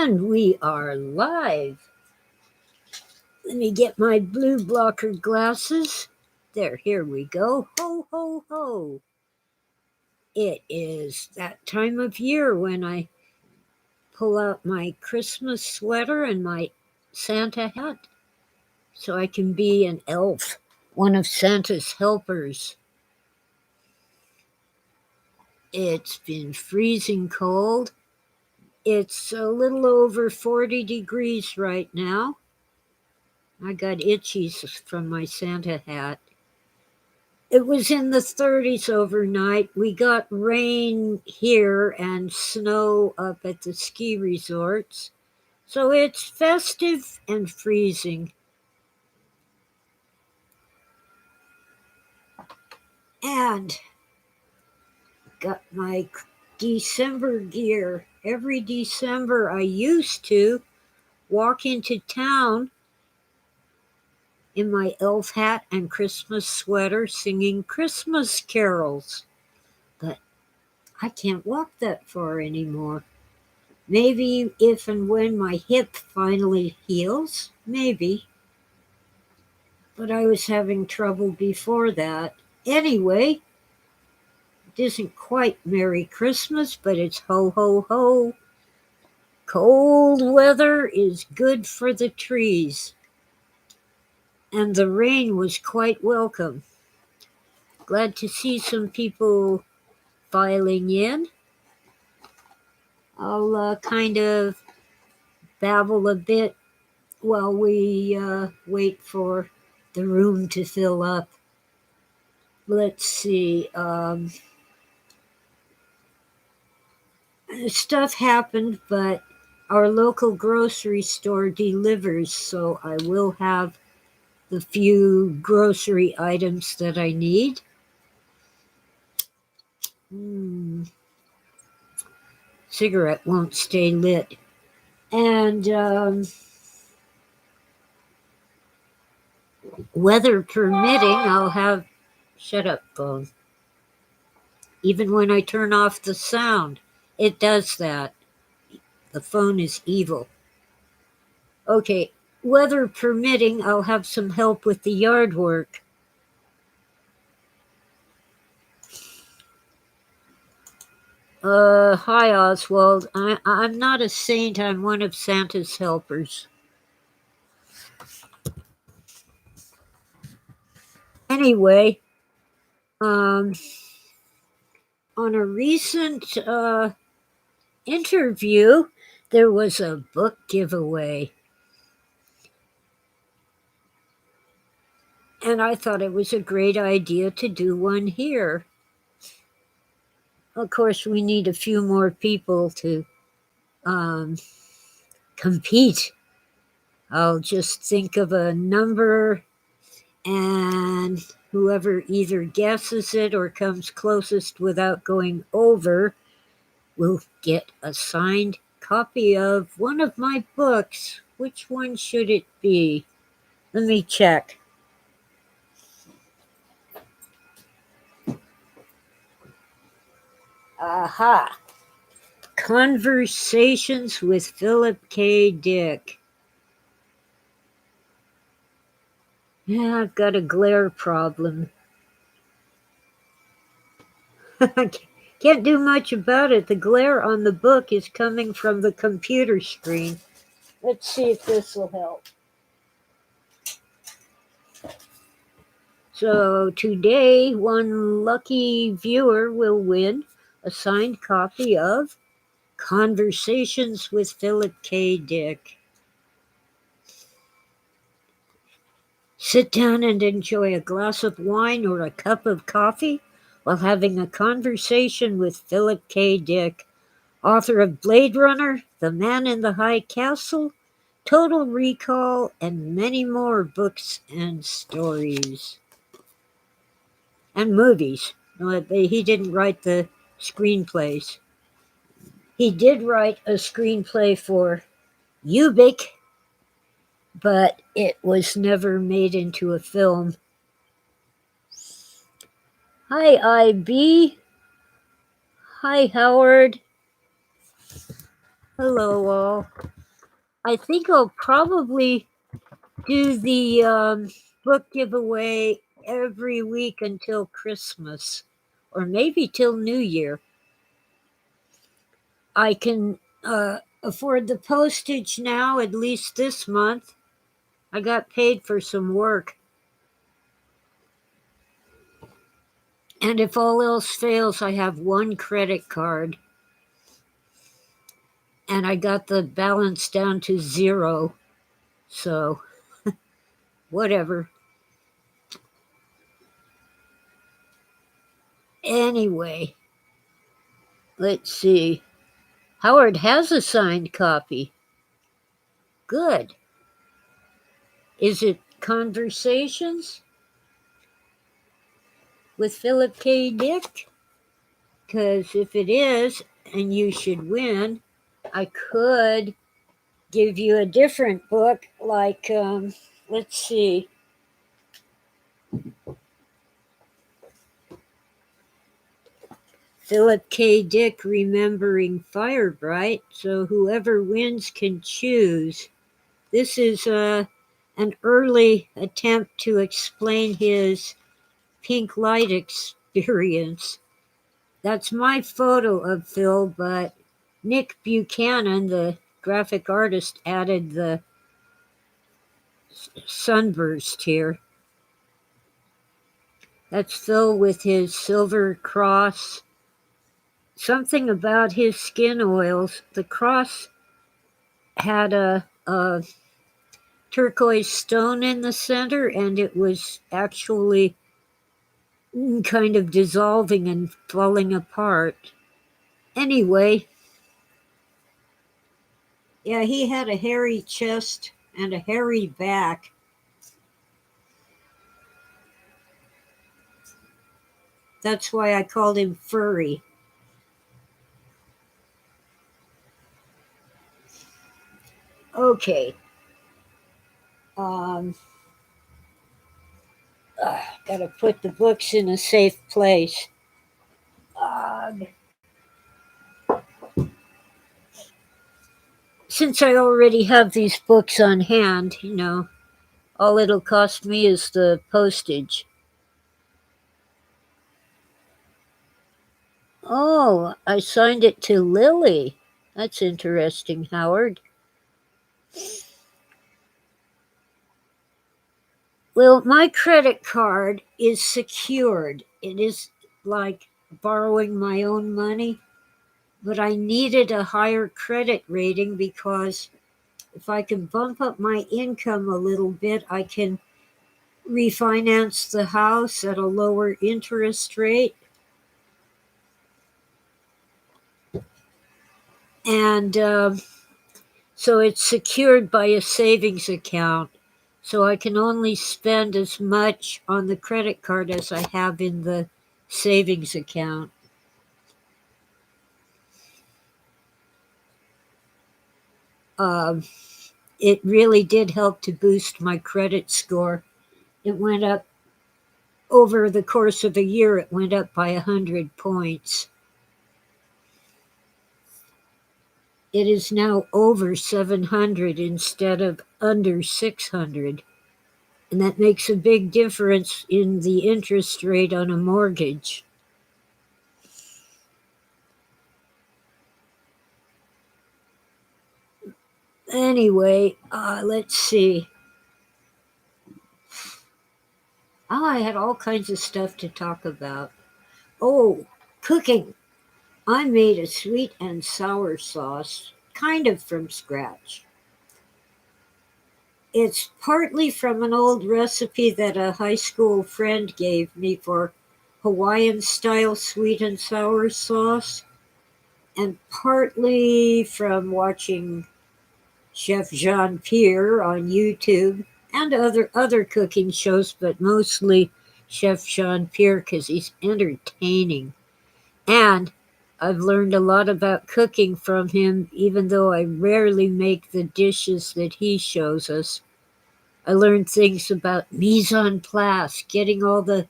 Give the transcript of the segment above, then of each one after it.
And we are live. Let me get my blue blocker glasses. There, here we go. Ho, ho, ho. It is that time of year when I pull out my Christmas sweater and my Santa hat so I can be an elf, one of Santa's helpers. It's been freezing cold. It's a little over 40 degrees right now. I got itchies from my Santa hat. It was in the 30s overnight. We got rain here and snow up at the ski resorts. So it's festive and freezing. And got my December gear. Every December I used to walk into town in my elf hat and Christmas sweater singing Christmas carols. But I can't walk that far anymore. Maybe if and when my hip finally heals, maybe. But I was having trouble before that. Anyway, it isn't quite Merry Christmas, but it's ho, ho, ho. Cold weather is good for the trees. And the rain was quite welcome. Glad to see some people filing in. I'll kind of babble a bit while we wait for the room to fill up. Let's see. Stuff happened, but our local grocery store delivers, so I will have the few grocery items that I need. Cigarette won't stay lit. And weather permitting, I'll have... Shut up, phone. Even when I turn off the sound, it does that. The phone is evil. Okay, weather permitting, I'll have some help with the yard work. Hi, Oswald. I'm not a saint. I'm one of Santa's helpers. Anyway, on a recent interview, there was a book giveaway. And I thought it was a great idea to do one here. Of course, we need a few more people to compete. I'll just think of a number, and whoever either guesses it or comes closest without going over will get a signed copy of one of my books. Which one should it be? Let me check. Aha! Conversations with Philip K. Dick. Yeah, I've got a glare problem. Can't do much about it. The glare on the book is coming from the computer screen. Let's see if this will help. So today, one lucky viewer will win a signed copy of Conversations with Philip K. Dick. Sit down and enjoy a glass of wine or a cup of coffee while having a conversation with Philip K. Dick, author of Blade Runner, The Man in the High Castle, Total Recall, and many more books and stories. And movies. He didn't write the screenplays. He did write a screenplay for Ubik, but it was never made into a film. Hi, IB. Hi, Howard. Hello, all. I think I'll probably do the book giveaway every week until Christmas, or maybe till New Year. I can afford the postage now, at least this month. I got paid for some work. And if all else fails, I have one credit card. And I got the balance down to 0. So, whatever. Anyway, let's see. Howard has a signed copy. Good. Is it Conversations with Philip K. Dick? Because if it is, and you should win, I could give you a different book, like, let's see. Philip K. Dick, Remembering Firebright. So whoever wins can choose. This is an early attempt to explain his pink light experience. That's my photo of Phil, but Nick Buchanan, the graphic artist, added the sunburst here. That's Phil with his silver cross. Something about his skin oils. The cross had a turquoise stone in the center, and it was actually kind of dissolving and falling apart. Anyway, yeah, he had a hairy chest and a hairy back. That's why I called him Furry. Okay. Um, Gotta put the books in a safe place. Since I already have these books on hand, all it'll cost me is the postage. Oh, I signed it to Lily. That's interesting, Howard. Well, my credit card is secured. It is like borrowing my own money, but I needed a higher credit rating because if I can bump up my income a little bit, I can refinance the house at a lower interest rate. And so it's secured by a savings account. So I can only spend as much on the credit card as I have in the savings account. It really did help to boost my credit score. It went up over the course of a year, it went up by 100 points. It is now over 700 instead of under 600. And that makes a big difference in the interest rate on a mortgage. Anyway, let's see. I had all kinds of stuff to talk about. Oh, cooking. I made a sweet and sour sauce, kind of from scratch. It's partly from an old recipe that a high school friend gave me for Hawaiian style sweet and sour sauce, and partly from watching Chef Jean Pierre on YouTube and other cooking shows, but mostly Chef Jean Pierre because he's entertaining. And I've learned a lot about cooking from him, even though I rarely make the dishes that he shows us. I learned things about mise en place, getting all the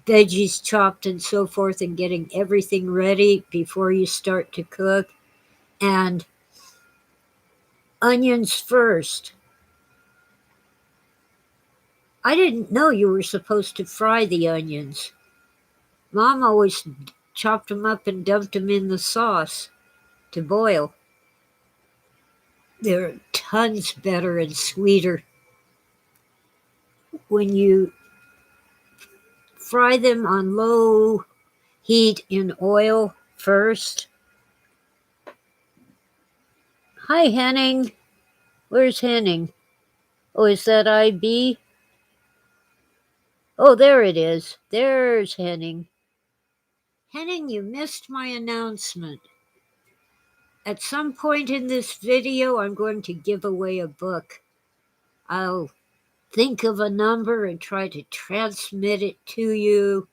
veggies chopped and so forth, and getting everything ready before you start to cook. And onions first. I didn't know you were supposed to fry the onions. Mom always chopped them up and dumped them in the sauce to boil. They're tons better and sweeter when you fry them on low heat in oil first. Hi, Henning. Where's Henning? Oh, is that IB? Oh, there it is. There's Henning. Henning, you missed my announcement. At some point in this video, I'm going to give away a book. I'll think of a number and try to transmit it to you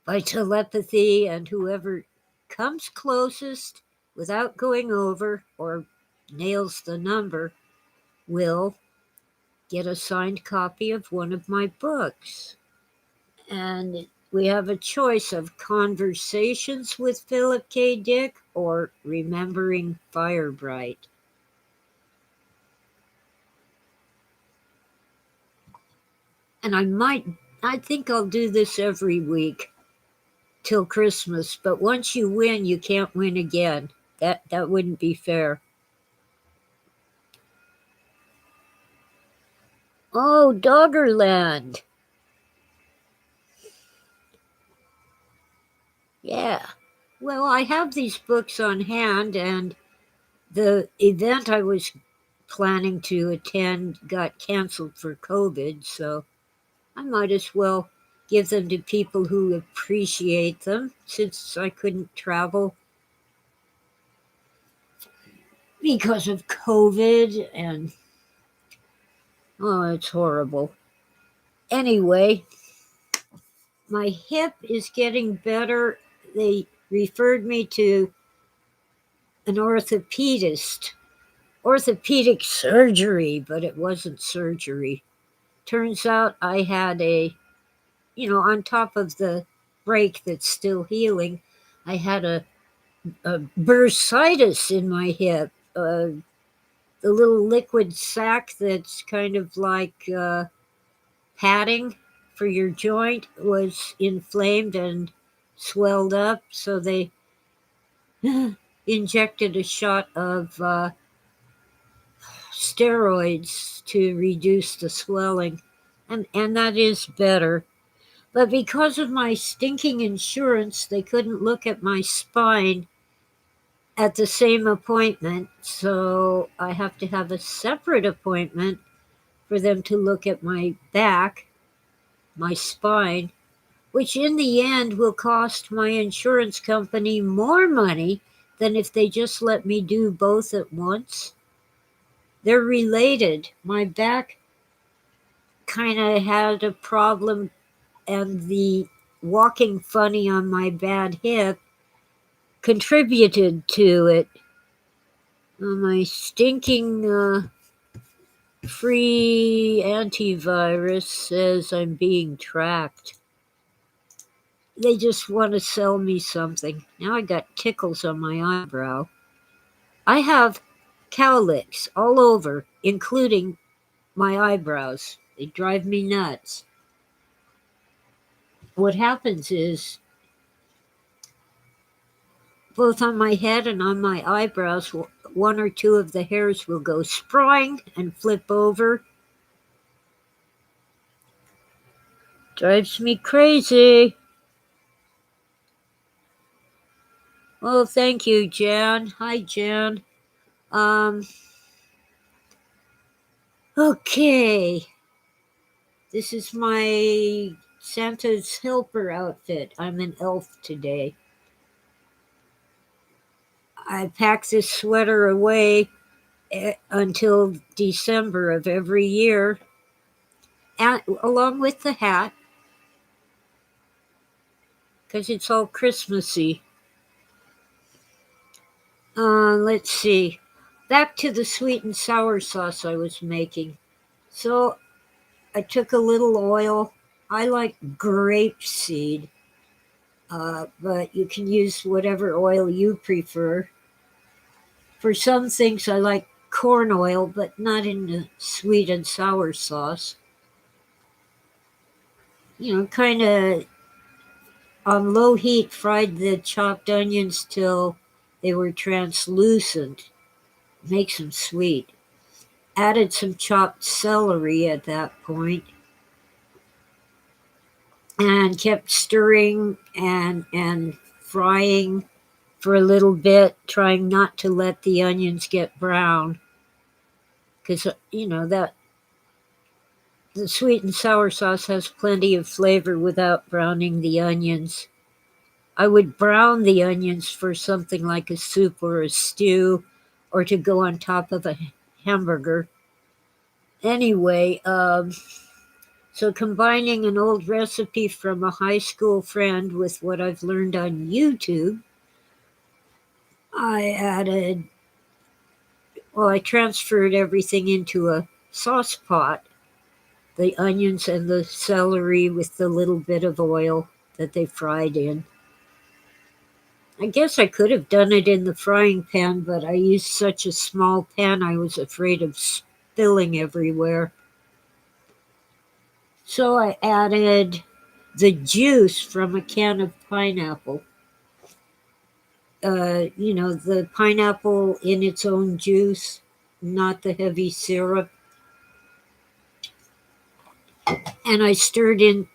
by telepathy, and whoever comes closest without going over or nails the number will get a signed copy of one of my books. And we have a choice of Conversations with Philip K. Dick or Remembering Firebright. And I think I'll do this every week till Christmas, but once you win, you can't win again. That wouldn't be fair. Oh, Doggerland. Yeah. Well, I have these books on hand, and the event I was planning to attend got canceled for COVID, so I might as well give them to people who appreciate them since I couldn't travel because of COVID, and oh, it's horrible. Anyway, my hip is getting better. They referred me to an orthopedist. Orthopedic surgery, but it wasn't surgery. Turns out I had on top of the break that's still healing, I had a bursitis in my hip. The little liquid sac that's kind of like padding for your joint was inflamed and swelled up, so they injected a shot of steroids to reduce the swelling, and that is better. But because of my stinking insurance, they couldn't look at my spine at the same appointment, so I have to have a separate appointment for them to look at my back, my spine, which in the end will cost my insurance company more money than if they just let me do both at once. They're related. My back kind of had a problem, and the walking funny on my bad hip contributed to it. My stinking free antivirus says I'm being tracked. They just want to sell me something. Now I got tickles on my eyebrow. I have cowlicks all over, including my eyebrows. They drive me nuts. What happens is, both on my head and on my eyebrows, one or two of the hairs will go sprawling and flip over. Drives me crazy. Oh, thank you, Jan. Hi, Jan. Okay. This is my Santa's helper outfit. I'm an elf today. I pack this sweater away until December of every year, along with the hat, because it's all Christmassy. Let's see. Back to the sweet and sour sauce I was making. So I took a little oil. I like grape seed, but you can use whatever oil you prefer. For some things, I like corn oil, but not in the sweet and sour sauce. Kind of on low heat, fried the chopped onions till they were translucent. Makes them sweet. Added some chopped celery at that point and kept stirring and frying for a little bit, trying not to let the onions get brown, because that the sweet and sour sauce has plenty of flavor without browning the onions. I would brown the onions for something like a soup or a stew, or to go on top of a hamburger. Anyway, so combining an old recipe from a high school friend with what I've learned on YouTube, I transferred everything into a sauce pot, the onions and the celery with the little bit of oil that they fried in. I guess I could have done it in the frying pan, but I used such a small pan I was afraid of spilling everywhere. So I added the juice from a can of pineapple. The pineapple in its own juice, not the heavy syrup. And I stirred in,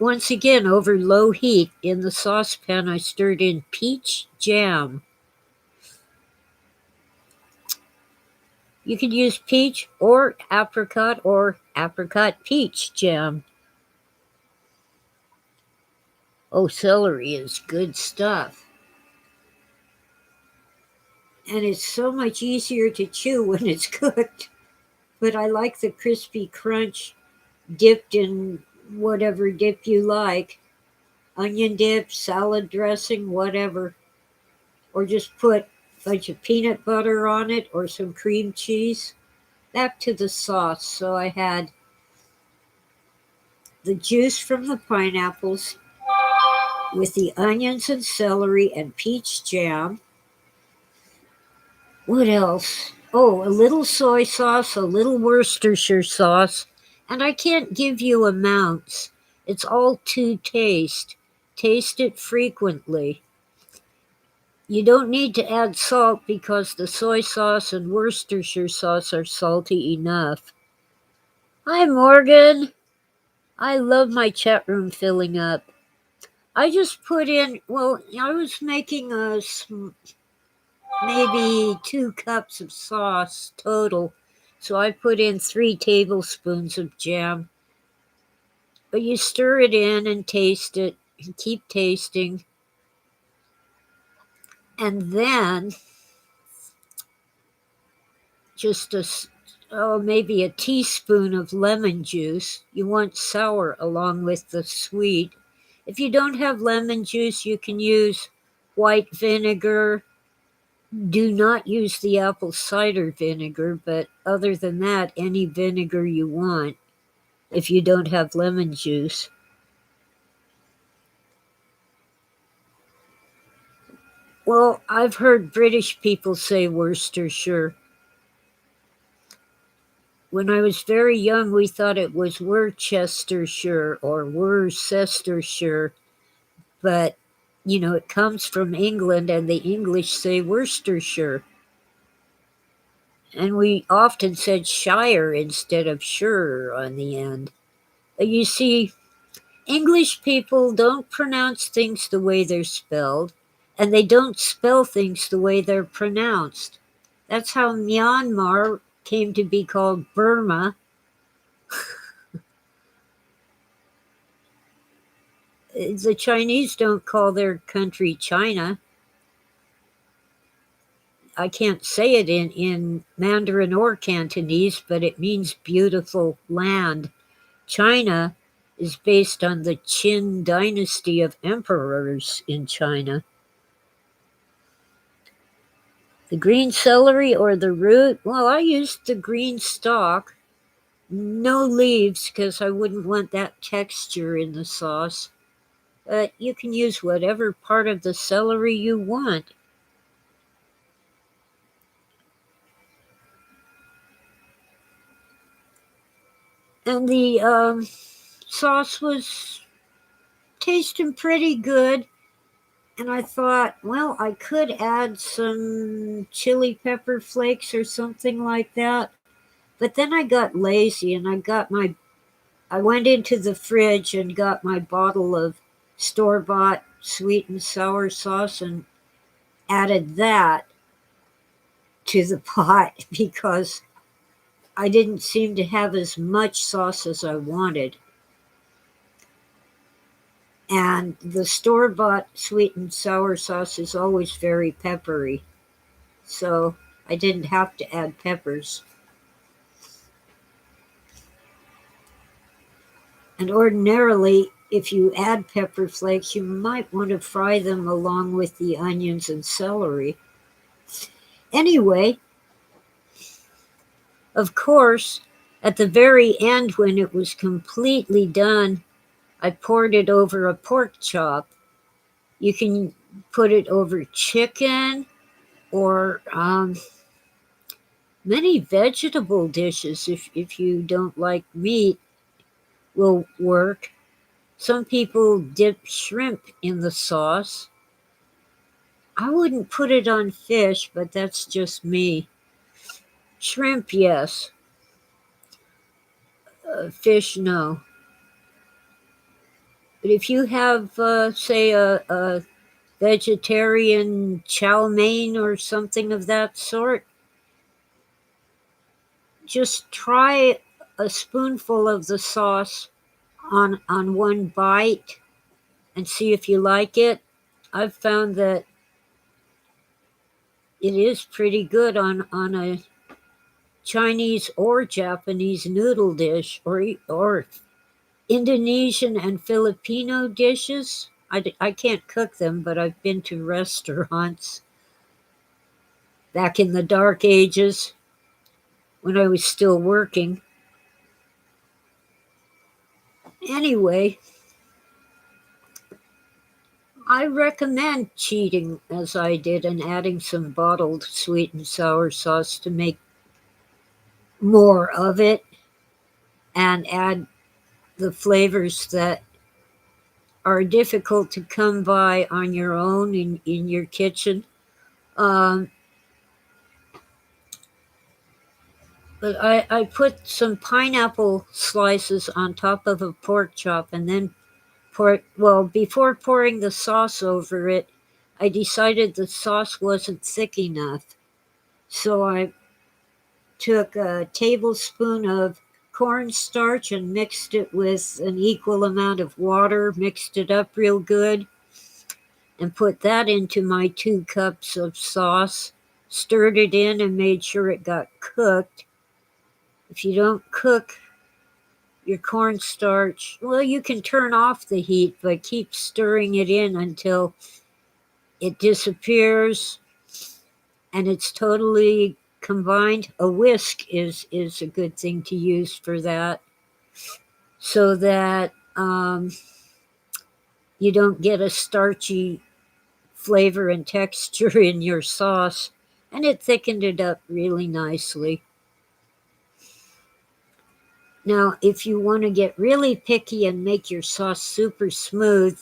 once again, over low heat in the saucepan, I stirred in peach jam. You could use peach or apricot peach jam. Oh, celery is good stuff. And it's so much easier to chew when it's cooked. But I like the crispy crunch dipped in whatever dip you like. Onion dip, salad dressing, whatever. Or just put a bunch of peanut butter on it or some cream cheese. Back to the sauce. So I had the juice from the pineapples with the onions and celery and peach jam. What else? Oh, a little soy sauce, a little Worcestershire sauce, and I can't give you amounts. It's all to taste. Taste it frequently. You don't need to add salt because the soy sauce and Worcestershire sauce are salty enough. Hi, Morgan. I love my chat room filling up. I just put in, I was making maybe 2 cups of sauce total. So I put in 3 tablespoons of jam. But you stir it in and taste it and keep tasting. And then just maybe a teaspoon of lemon juice. You want sour along with the sweet. If you don't have lemon juice, you can use white vinegar. Do not use the apple cider vinegar, but other than that, any vinegar you want if you don't have lemon juice. Well, I've heard British people say Worcestershire. When I was very young, we thought it was Worcestershire or Worcestershire, but it comes from England and the English say Worcestershire. And we often said shire instead of sure on the end. You see, English people don't pronounce things the way they're spelled, and they don't spell things the way they're pronounced. That's how Myanmar came to be called Burma. The Chinese don't call their country China. I can't say it in Mandarin or Cantonese, but it means beautiful land. China is based on the Qin dynasty of emperors in China. The green celery or the root? Well, I used the green stalk. No leaves because I wouldn't want that texture in the sauce. But you can use whatever part of the celery you want. And the sauce was tasting pretty good. And I thought, well, I could add some chili pepper flakes or something like that. But then I got lazy and I went into the fridge and got my bottle of store-bought sweet and sour sauce and added that to the pot because I didn't seem to have as much sauce as I wanted. And the store-bought sweet and sour sauce is always very peppery. So I didn't have to add peppers. And ordinarily, if you add pepper flakes, you might want to fry them along with the onions and celery. Anyway, of course, at the very end, when it was completely done, I poured it over a pork chop. You can put it over chicken or many vegetable dishes if you don't like meat will work. Some people dip shrimp in the sauce. I wouldn't put it on fish, but that's just me. Shrimp, yes. Fish, no. But if you have, say, a vegetarian chow mein or something of that sort, just try a spoonful of the sauce on one bite and see if you like it. I've found that it is pretty good on a Chinese or Japanese noodle dish or Indonesian and Filipino dishes. I can't cook them, but I've been to restaurants back in the dark ages when I was still working. Anyway, I recommend cheating as I did and adding some bottled sweet and sour sauce to make more of it and add the flavors that are difficult to come by on your own in your kitchen. Um, but I put some pineapple slices on top of a pork chop and then before pouring the sauce over it, I decided the sauce wasn't thick enough. So I took a tablespoon of cornstarch and mixed it with an equal amount of water, mixed it up real good, and put that into my 2 cups of sauce, stirred it in and made sure it got cooked. If you don't cook your cornstarch, well, you can turn off the heat, but keep stirring it in until it disappears and it's totally combined. A whisk is a good thing to use for that, so that you don't get a starchy flavor and texture in your sauce, and it thickened it up really nicely. Now, if you want to get really picky and make your sauce super smooth,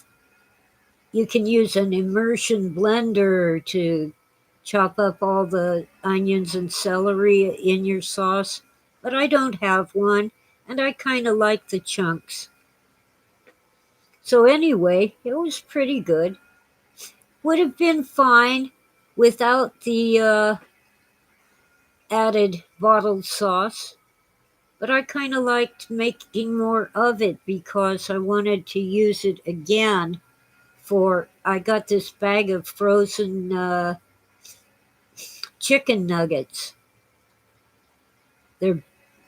you can use an immersion blender to chop up all the onions and celery in your sauce, but I don't have one, and I kind of like the chunks. So anyway, it was pretty good. Would have been fine without the added bottled sauce, but I kind of liked making more of it because I wanted to use it again I got this bag of frozen chicken nuggets. They're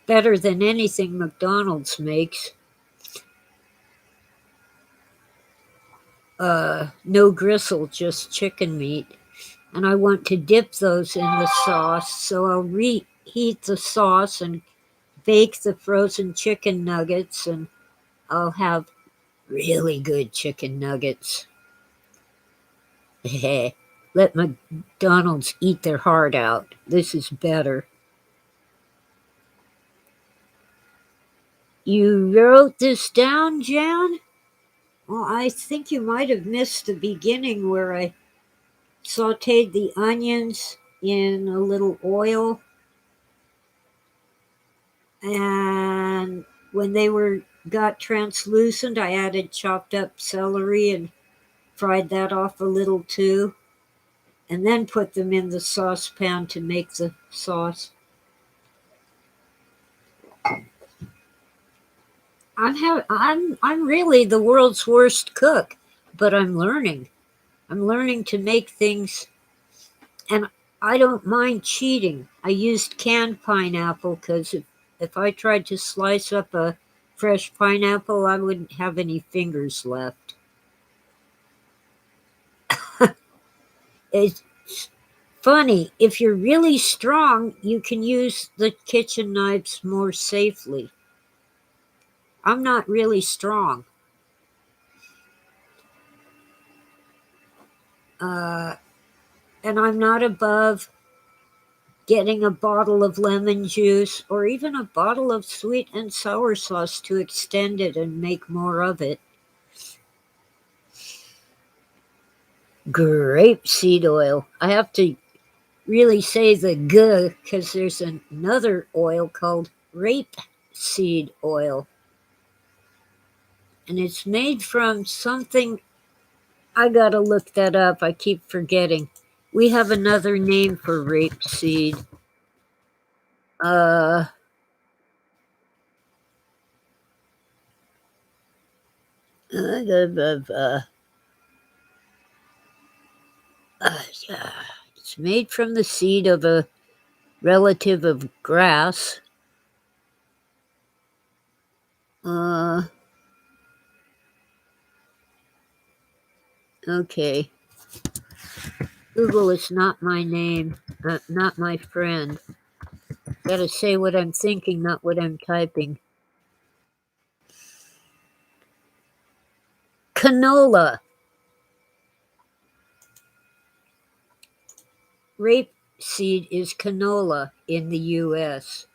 better than anything McDonald's makes. No gristle, just chicken meat. And I want to dip those in the sauce, so I'll reheat the sauce and bake the frozen chicken nuggets, and I'll have really good chicken nuggets. Let McDonald's eat their heart out. This is better. You wrote this down, Jan? Well, I think you might have missed the beginning where I sauteed the onions in a little oil, and when they were got translucent, I added chopped up celery and fried that off a little too, and then put them in the saucepan to make the sauce. I'm really the world's worst cook, but I'm learning. I'm learning to make things, and I don't mind cheating. I used canned pineapple because if I tried to slice up a fresh pineapple, I wouldn't have any fingers left. It's funny. If you're really strong, you can use the kitchen knives more safely. I'm not really strong. Uh, and I'm not above getting a bottle of lemon juice or even a bottle of sweet and sour sauce to extend it and make more of it. Grape seed oil. I have to really say the G because there's another oil called rape seed oil. And it's made from something. I gotta look that up. I keep forgetting. We have another name for rape seed. Uh, uh, yeah. It's made from the seed of a relative of grass. Uh, okay. Google is not my name, not my friend. Gotta say what I'm thinking, not what I'm typing. Canola. Rapeseed is canola in the US.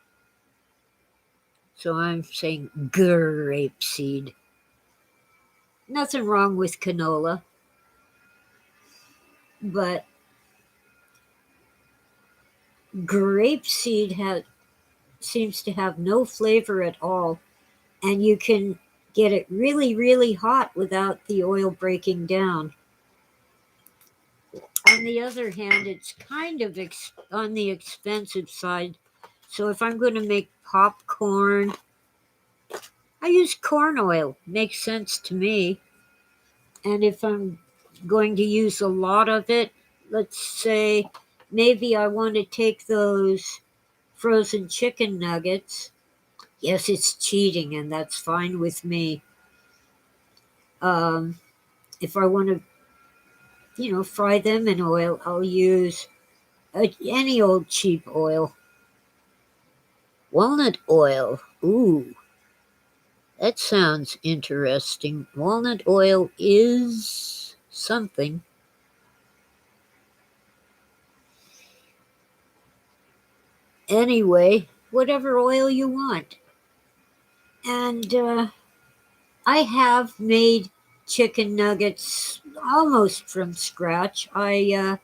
So I'm saying grapeseed. Nothing wrong with canola, but seems to have no flavor at all, and you can get it really, really hot without the oil breaking down. On the other hand, it's kind of on the expensive side. So if I'm going to make popcorn, I use corn oil. Makes sense to me. And if I'm going to use a lot of it, let's say maybe I want to take those frozen chicken nuggets. Yes, it's cheating, and that's fine with me. Um, if I want to, fry them in oil, I'll use any old cheap oil. Walnut oil. Ooh, that sounds interesting. Walnut oil is something. Anyway, whatever oil you want. And I have made chicken nuggets almost from scratch. I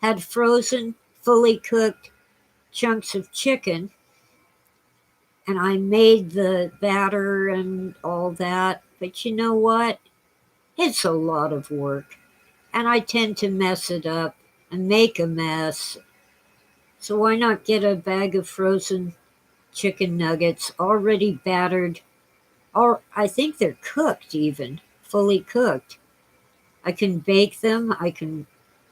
had frozen, fully cooked chunks of chicken, and I made the batter and all that. But you know what? It's a lot of work, and I tend to mess it up and make a mess. So why not get a bag of frozen chicken nuggets already battered, or I think they're cooked even, fully cooked. I can bake them, I can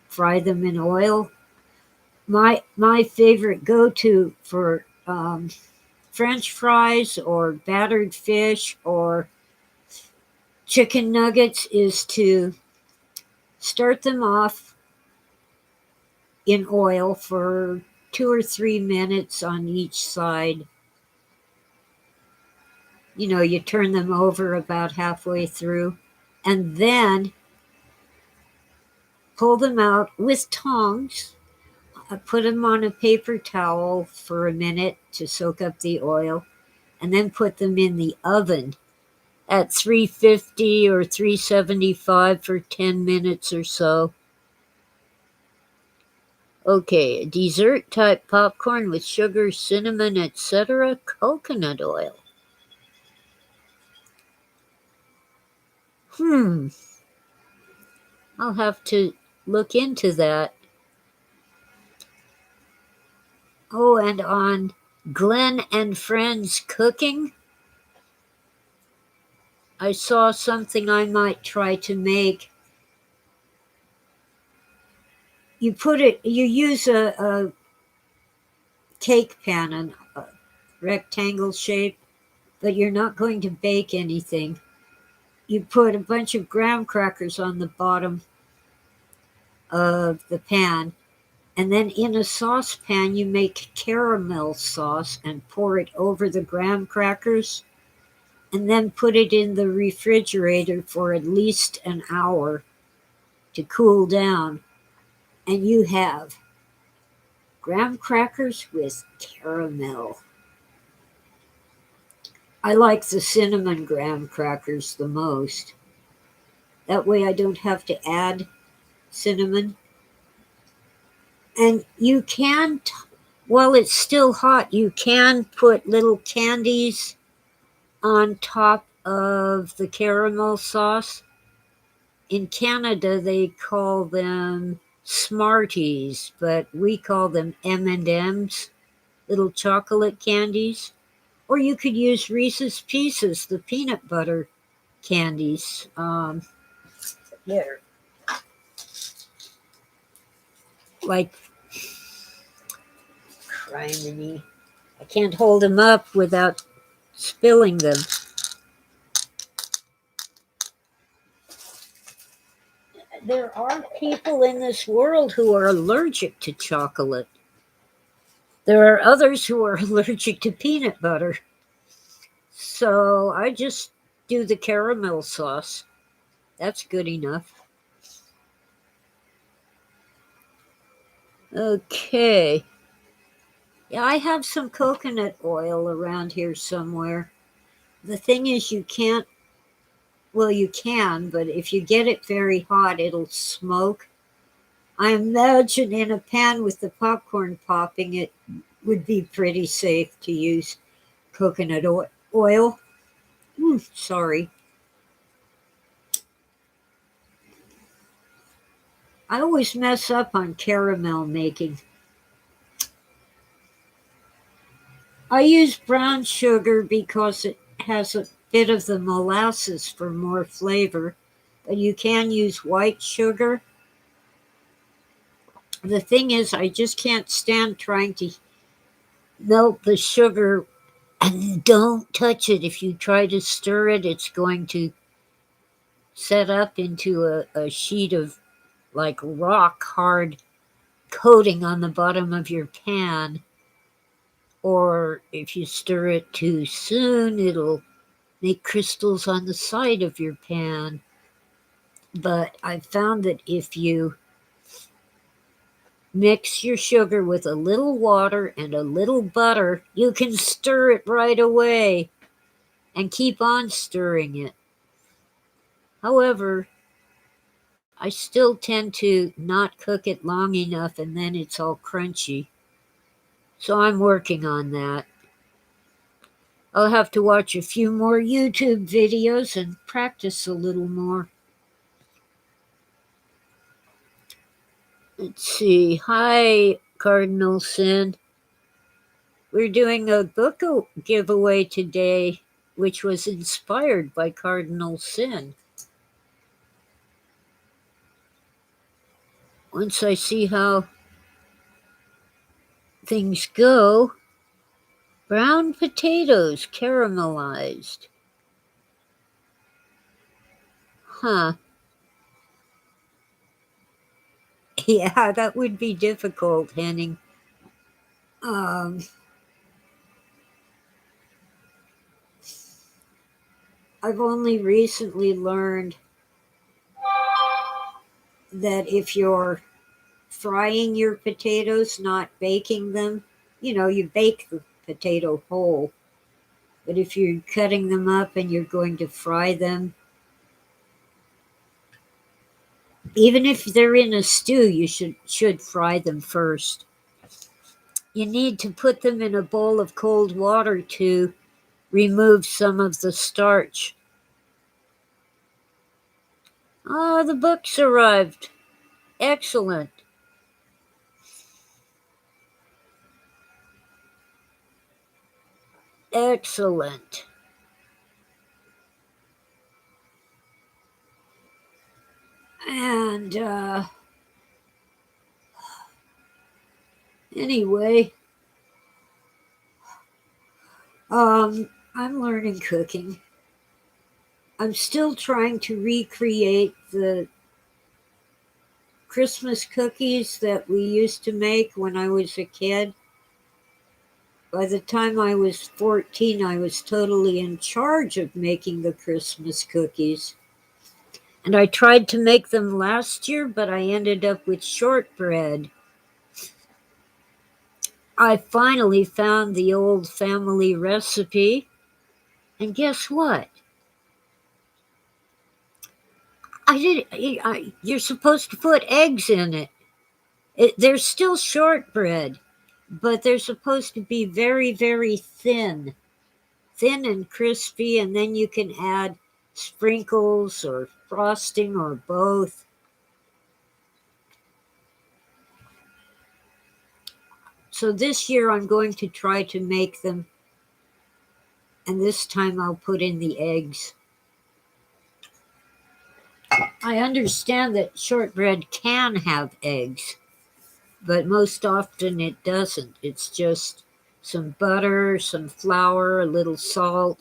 fry them in oil. My favorite go-to for French fries or battered fish or chicken nuggets is to start them off in oil for 2 or 3 minutes on each side. You turn them over about halfway through, and then pull them out with tongs. I put them on a paper towel for a minute to soak up the oil. and then put them in the oven at 350 or 375 for 10 minutes or so. Okay, dessert type popcorn with sugar, cinnamon, etc., coconut oil. I'll have to look into that. Oh, and on Glenn and Friends Cooking, I saw something I might try to make. You use a cake pan, a rectangle shape, but you're not going to bake anything. You put a bunch of graham crackers on the bottom of the pan, and then in a saucepan you make caramel sauce and pour it over the graham crackers, and then put it in the refrigerator for at least an hour to cool down, and you have graham crackers with caramel. I like the cinnamon graham crackers the most. That way I don't have to add cinnamon. And you can, while it's still hot, you can put little candies on top of the caramel sauce. In Canada, they call them Smarties, but we call them M&Ms, little chocolate candies. Or you could use Reese's Pieces, the peanut butter candies. Here. Like, criminy. I can't hold them up without spilling them. There are people in this world who are allergic to chocolate. There are others who are allergic to peanut butter. So I just do the caramel sauce. That's good enough. Okay. Yeah, I have some coconut oil around here somewhere. The thing is, you can't, well, you can, but if you get it very hot, it'll smoke. I imagine in a pan with the popcorn popping, it would be pretty safe to use coconut oil. Sorry. I always mess up on caramel making. I use brown sugar because it has a bit of the molasses for more flavor, but you can use white sugar. The thing is, I just can't stand trying to melt the sugar, and don't touch it. If you try to stir it, it's going to set up into a sheet of like rock hard coating on the bottom of your pan. Or if you stir it too soon, it'll make crystals on the side of your pan. But I've found that if you mix your sugar with a little water and a little butter, you can stir it right away and keep on stirring it. However, I still tend to not cook it long enough and then it's all crunchy. So I'm working on that. I'll have to watch a few more YouTube videos and practice a little more. Let's see. Hi, Cardinal Sin. We're doing a book giveaway today, which was inspired by Cardinal Sin. Once I see how things go, brown potatoes caramelized. Huh. Yeah, that would be difficult, Henning. I've only recently learned that if you're frying your potatoes, not baking them, you bake the potato whole. But if you're cutting them up and you're going to fry them, even if they're in a stew, you should fry them first. You need to put them in a bowl of cold water to remove some of the starch. Oh, the books arrived. Excellent. Excellent. And anyway, I'm learning cooking. I'm still trying to recreate the Christmas cookies that we used to make when I was a kid. By the time I was 14, I was totally in charge of making the Christmas cookies. And I tried to make them last year, but I ended up with shortbread. I finally found the old family recipe. And guess what? You're supposed to put eggs in it. They're still shortbread, but they're supposed to be very, very thin and crispy, and then you can add sprinkles or frosting or both. So this year I'm going to try to make them, and this time I'll put in the eggs. I understand that shortbread can have eggs, but most often it doesn't. It's just some butter, some flour, a little salt.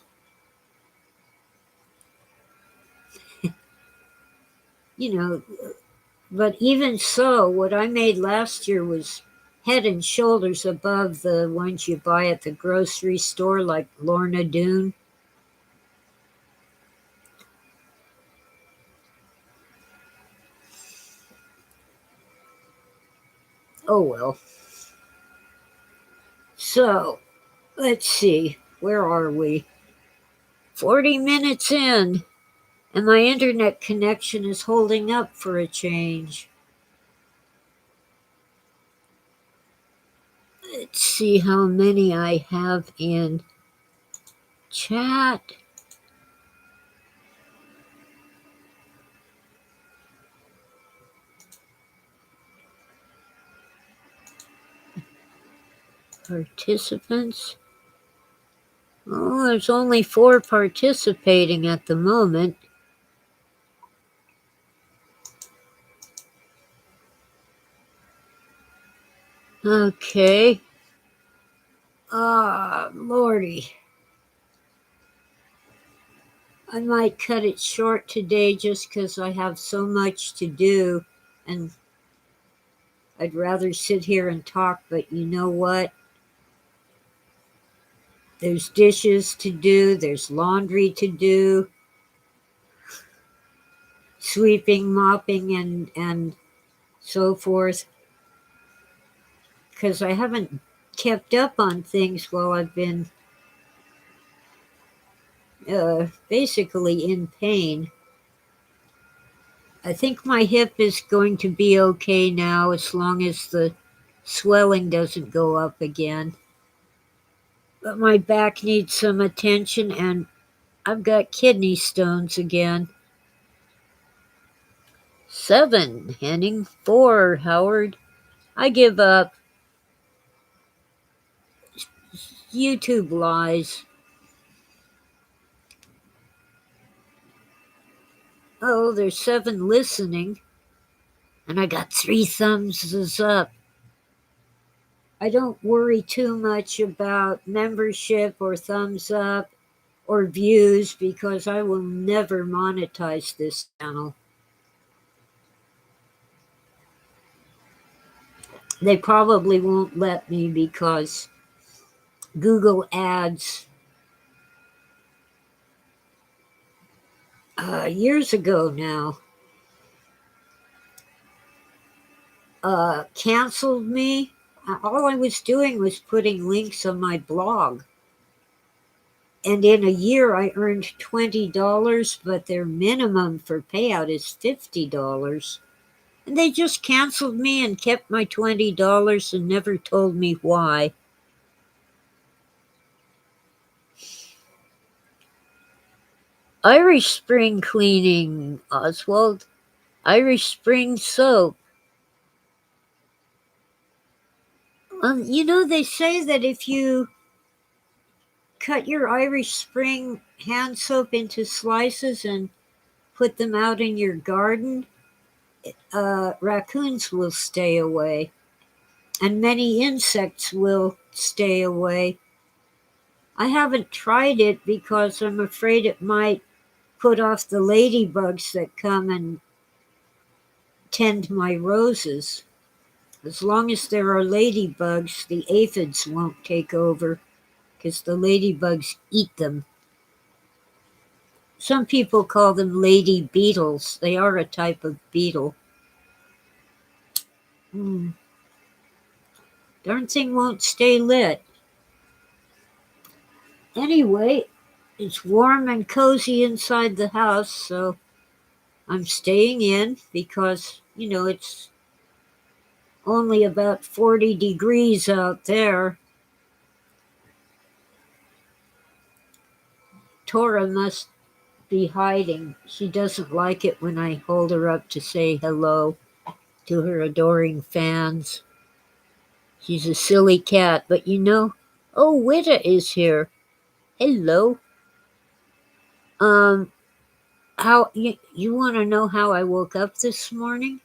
You know, but even so, what I made last year was head and shoulders above the ones you buy at the grocery store, like Lorna Doone. Oh well. So, let's see. Where are we? 40 minutes in, and my internet connection is holding up for a change. Let's see how many I have in chat. Participants. Oh, there's only 4 participating at the moment. Okay. Ah, Lordy. I might cut it short today just because I have so much to do, and I'd rather sit here and talk, but you know what? There's dishes to do, there's laundry to do, sweeping, mopping, and so forth, because I haven't kept up on things while I've been basically in pain. I think my hip is going to be okay now as long as the swelling doesn't go up again. But my back needs some attention, and I've got kidney stones again. 7, Henning. 4, Howard. I give up. YouTube lies. Oh, there's 7 listening, and I got 3 thumbs up. I don't worry too much about membership or thumbs up or views because I will never monetize this channel. They probably won't let me because Google Ads years ago now canceled me. All I was doing was putting links on my blog, And in a year, I earned $20, but their minimum for payout is $50. And they just canceled me and kept my $20 and never told me why. Irish Spring cleaning, Oswald. Irish Spring soap. They say that if you cut your Irish Spring hand soap into slices and put them out in your garden, raccoons will stay away, and many insects will stay away. I haven't tried it because I'm afraid it might put off the ladybugs that come and tend my roses. As long as there are ladybugs, the aphids won't take over because the ladybugs eat them. Some people call them lady beetles. They are a type of beetle. Darn thing won't stay lit. Anyway, it's warm and cozy inside the house, so I'm staying in because, it's only about 40 degrees out there. Tora must be hiding. She doesn't like it when I hold her up to say hello to her adoring fans. She's a silly cat, but oh, Witta is here. Hello. How you want to know how I woke up this morning?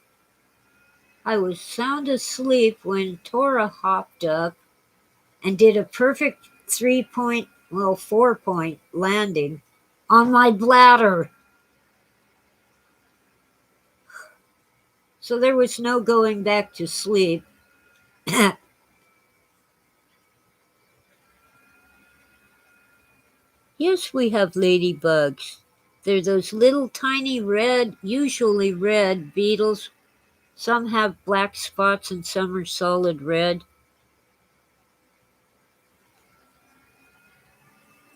I was sound asleep when Tora hopped up and did a perfect 4-point landing on my bladder. So there was no going back to sleep. Yes, we have ladybugs. They're those little tiny red, usually red beetles. Some have black spots and some are solid red.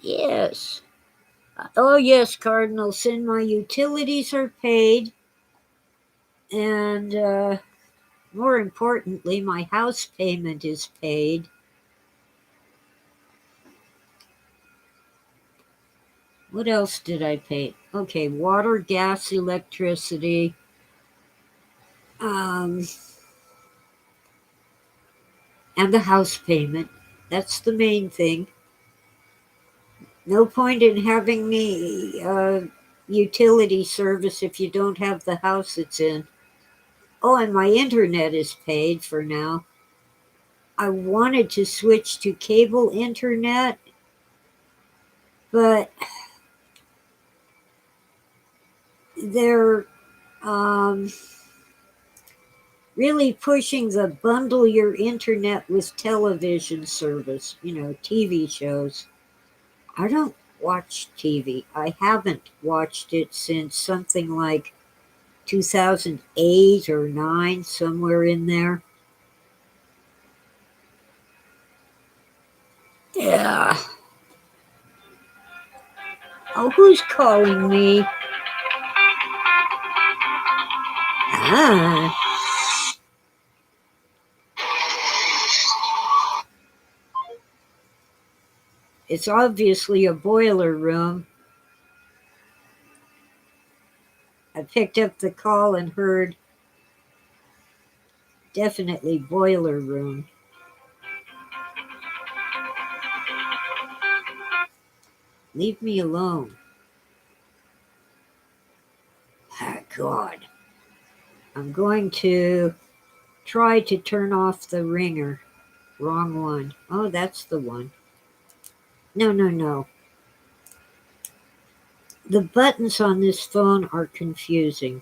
Yes. Oh, yes, Cardinal Sin, my utilities are paid. And more importantly, my house payment is paid. What else did I pay? Okay, water, gas, electricity. And the house payment. That's the main thing. No point in having me utility service if you don't have the house it's in. Oh, and my internet is paid for now. I wanted to switch to cable internet, but they're really pushing the bundle your internet with television service, TV shows. I don't watch TV. I haven't watched it since something like 2008 or 9, somewhere in there. Yeah. Oh, who's calling me? Ah. It's obviously a boiler room. I picked up the call and heard definitely boiler room. Leave me alone. Ah, God. I'm going to try to turn off the ringer. Wrong one. Oh, that's the one. No. The buttons on this phone are confusing.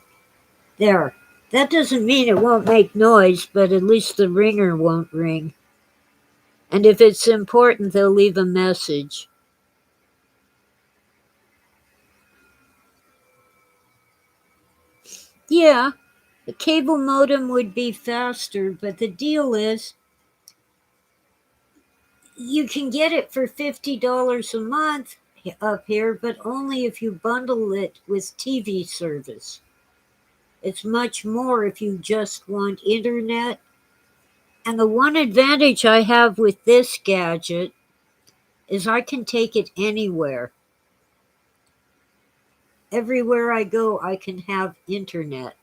There. That doesn't mean it won't make noise, but at least the ringer won't ring. And if it's important, they'll leave a message. Yeah, the cable modem would be faster, but the deal is you can get it for $50 a month. up here, but only if you bundle it with TV service. It's much more if you just want internet. And the one advantage I have with this gadget is I can take it anywhere. Everywhere I go, I can have internet.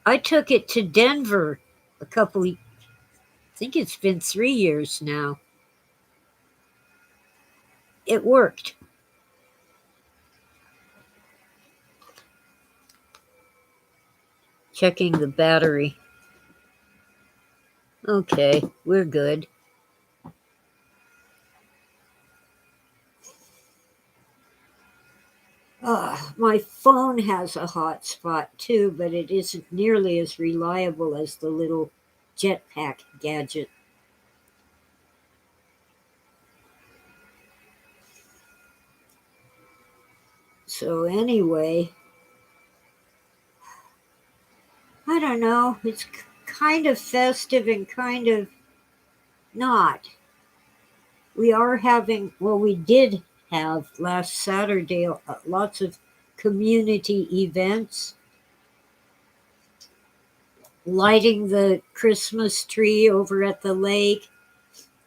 I took it to Denver I think it's been 3 years now. It worked. Checking the battery. Okay, we're good. My phone has a hotspot too, but it isn't nearly as reliable as the little jetpack gadget. So, anyway, I don't know. It's kind of festive and kind of not. We did have last Saturday lots of community events, lighting the Christmas tree over at the lake.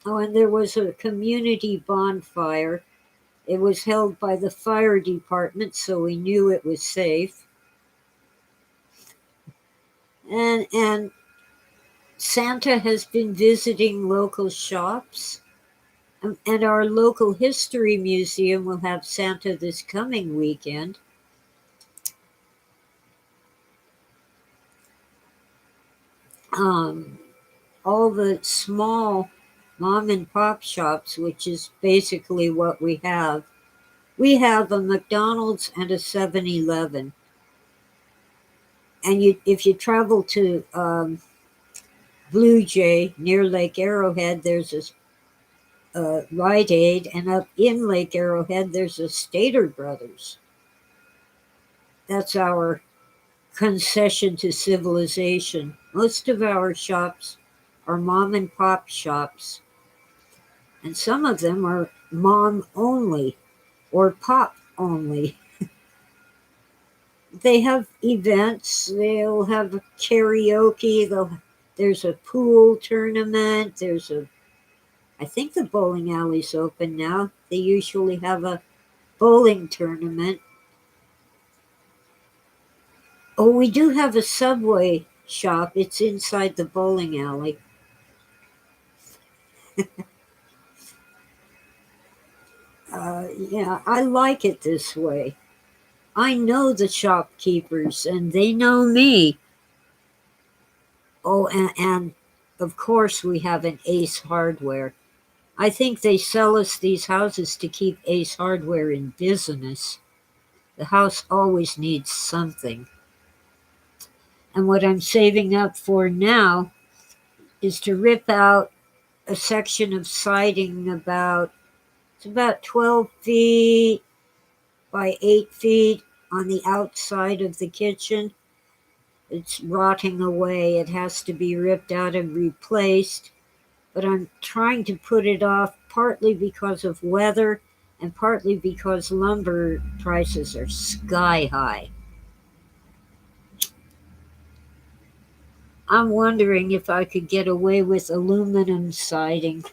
Oh, and there was a community bonfire. It was held by the fire department, so we knew it was safe. And Santa has been visiting local shops. And our local history museum will have Santa this coming weekend. Um, all the small mom and pop shops, which is basically what we have. We have a McDonald's and a 7-Eleven. And if you travel to Blue Jay near Lake Arrowhead, there's a Rite Aid, and up in Lake Arrowhead, there's a Stater Brothers. That's our concession to civilization. Most of our shops are mom and pop shops, and some of them are mom only or pop only. They have events, they'll have karaoke, there's a pool tournament, I think the bowling alley's open now. They usually have a bowling tournament. Oh, we do have a Subway shop. It's inside the bowling alley. Yeah, I like it this way. I know the shopkeepers and they know me. Oh, and of course we have an Ace Hardware. I think they sell us these houses to keep Ace Hardware in business. The house always needs something. And what I'm saving up for now is to rip out a section of siding it's about 12 feet by 8 feet on the outside of the kitchen. It's rotting away. It has to be ripped out and replaced. But I'm trying to put it off partly because of weather and partly because lumber prices are sky high. I'm wondering if I could get away with aluminum siding.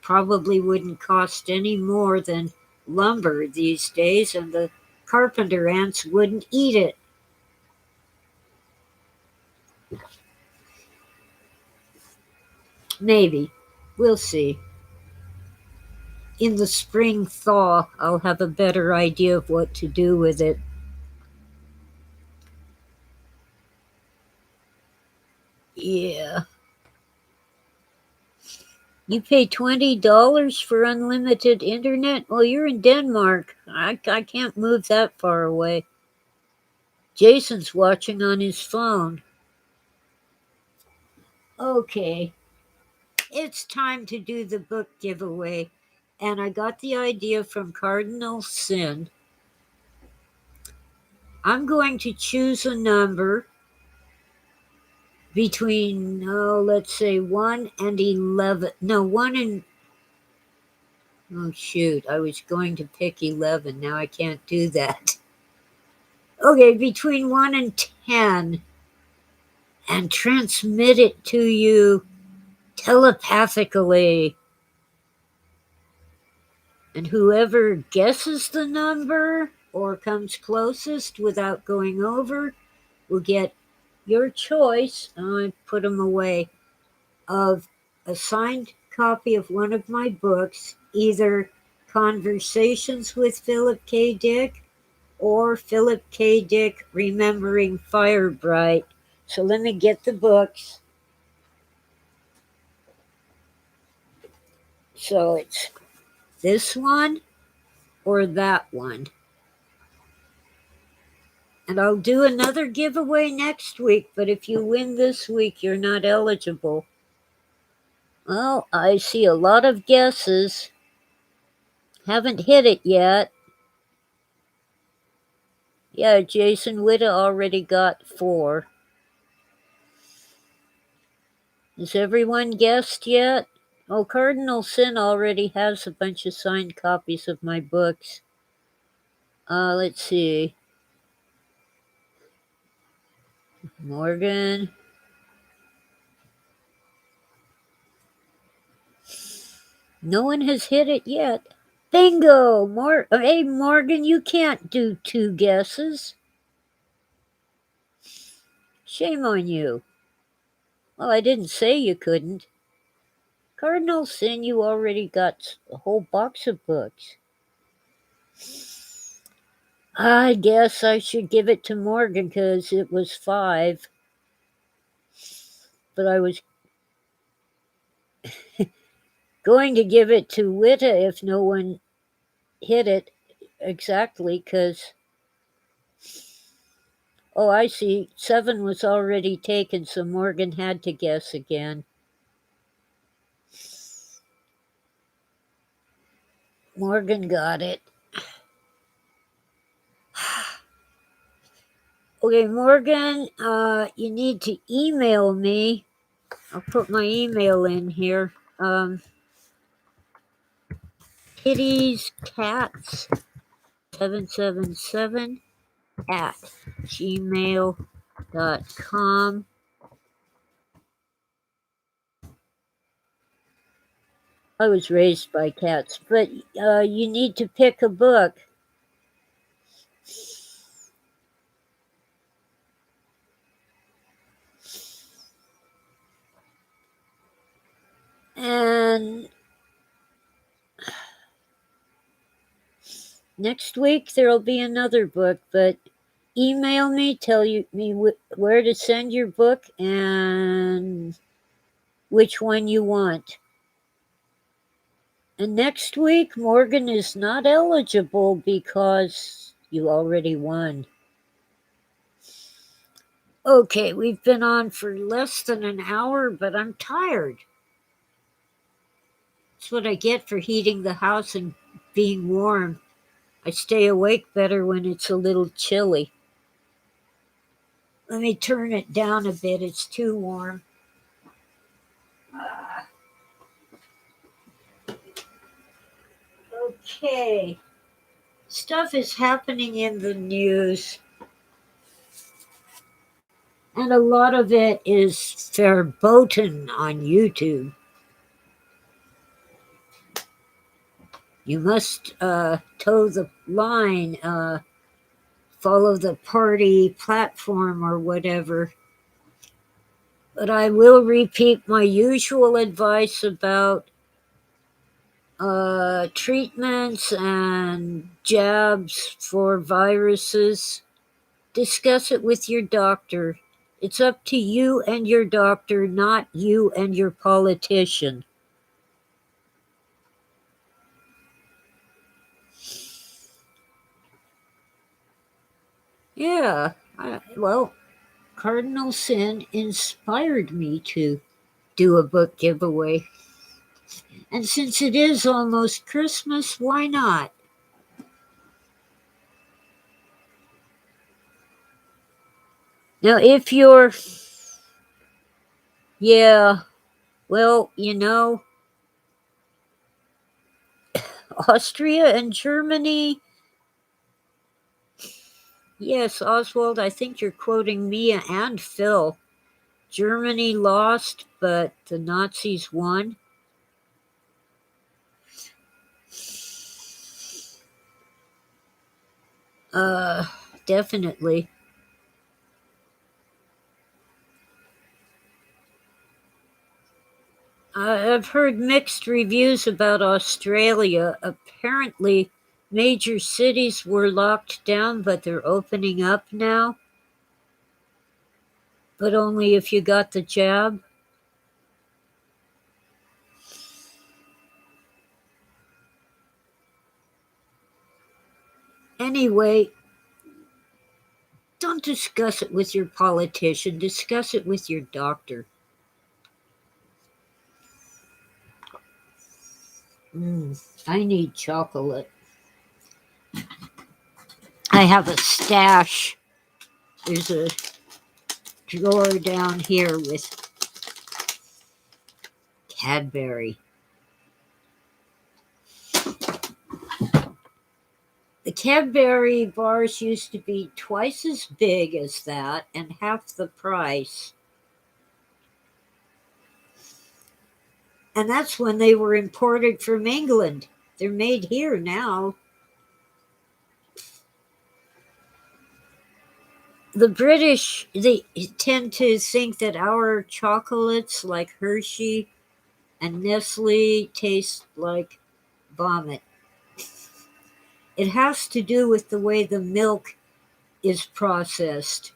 Probably wouldn't cost any more than lumber these days, and the carpenter ants wouldn't eat it. Maybe. We'll see. In the spring thaw, I'll have a better idea of what to do with it. Yeah. You pay $20 for unlimited internet? Well, you're in Denmark. I can't move that far away. Jason's watching on his phone. Okay, it's time to do the book giveaway. And I got the idea from Cardinal Sin. I'm going to choose a number between, let's say 1 and 11. No, 1 and, oh shoot, I was going to pick 11. Now I can't do that. Okay, between 1 and 10, and transmit it to you telepathically. And whoever guesses the number or comes closest without going over will get your choice. I put them away, of a signed copy of one of my books, either Conversations with Philip K. Dick or Philip K. Dick Remembering Firebright. So let me get the books. So it's this one or that one. And I'll do another giveaway next week, but if you win this week, you're not eligible. Well, I see a lot of guesses. Haven't hit it yet. Yeah, Jason Witta already got 4. Has everyone guessed yet? Oh, Cardinal Sin already has a bunch of signed copies of my books. Let's see. Morgan. No one has hit it yet. Bingo! Hey, Morgan, you can't do 2 guesses. Shame on you. Well, I didn't say you couldn't. Cardinal Sin, you already got a whole box of books. I guess I should give it to Morgan because it was 5. But I was going to give it to Witta if no one hit it exactly, because, oh, I see, 7 was already taken, so Morgan had to guess again. Morgan got it. Okay, Morgan, you need to email me. I'll put my email in here. Kitties Cats 777 at gmail.com. I was raised by cats, but you need to pick a book. And next week there'll be another book, but email me, tell me where to send your book and which one you want. And next week, Morgan is not eligible because you already won. Okay, we've been on for less than an hour, but I'm tired. That's what I get for heating the house and being warm. I stay awake better when it's a little chilly. Let me turn it down a bit. It's too warm. Okay. Stuff is happening in the news, and a lot of it is verboten on YouTube. You must toe the line, follow the party platform or whatever. But I will repeat my usual advice about treatments and jabs for viruses. Discuss it with your doctor. It's up to you and your doctor, not you and your politician. Yeah, well, Cardinal Sin inspired me to do a book giveaway. And since it is almost Christmas, why not? Now, if you're Yeah, well, Austria and Germany. Yes, Oswald, I think you're quoting me and Phil. Germany lost, but the Nazis won. Uh, Definitely. I've heard mixed reviews about Australia. Apparently, major cities were locked down, but they're opening up now. But only if you got the jab. Anyway, don't discuss it with your politician, discuss it with your doctor. I need chocolate. I have a stash. There's a drawer down here with Cadbury. The Cadbury bars used to be twice as big as that and half the price. And that's when they were imported from England. They're made here now. The British, they tend to think that our chocolates like Hershey and Nestle taste like vomit. It has to do with the way the milk is processed.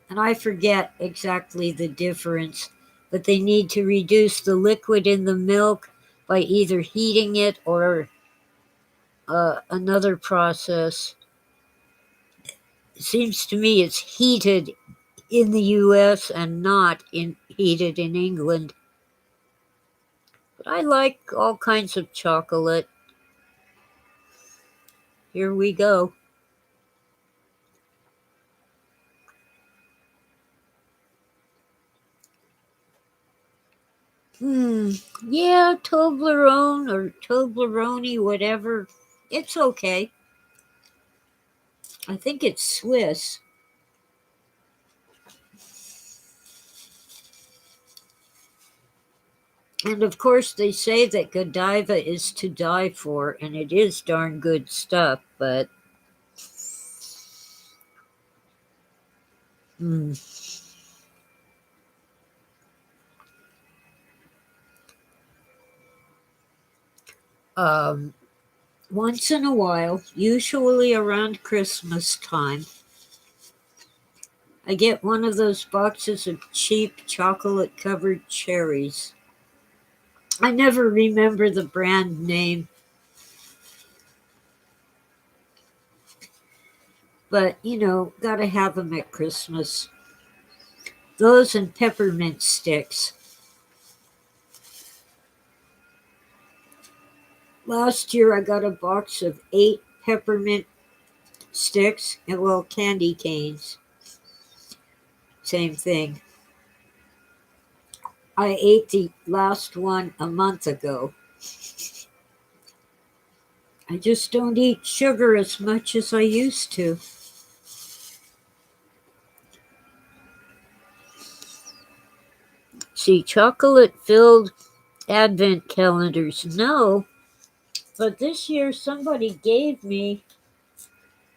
And I forget exactly the difference, but they need to reduce the liquid in the milk by either heating it or another process. It seems to me it's heated in the US and not heated in England. But I like all kinds of chocolate. Here we go. Yeah, Toblerone or Toblerone, whatever. It's okay. I think it's Swiss. And of course, they say that Godiva is to die for, and it is darn good stuff, but. Hmm. Um, Once in a while, usually around Christmas time, I get one of those boxes of cheap chocolate covered cherries. I never remember the brand name, but gotta have them at Christmas. Those and peppermint sticks. Last year I got a box of 8 peppermint sticks and, well, candy canes. Same thing. I ate the last one a month ago. I just don't eat sugar as much as I used to. See, chocolate filled advent calendars, no. But this year somebody gave me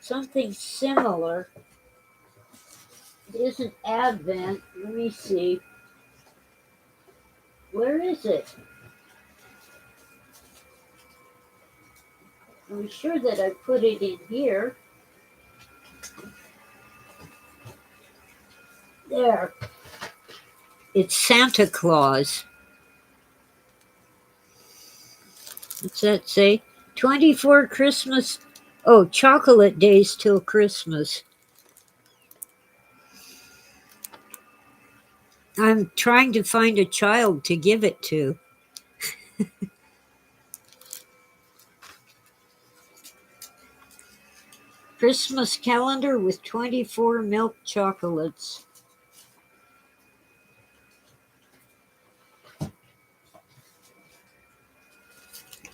something similar. It isn't advent. Let me see. Where is it? I'm sure that I put it in here. There. It's Santa Claus. What's that say? 24 Christmas. Oh, chocolate days till Christmas. I'm trying to find a child to give it to. Christmas calendar with 24 milk chocolates.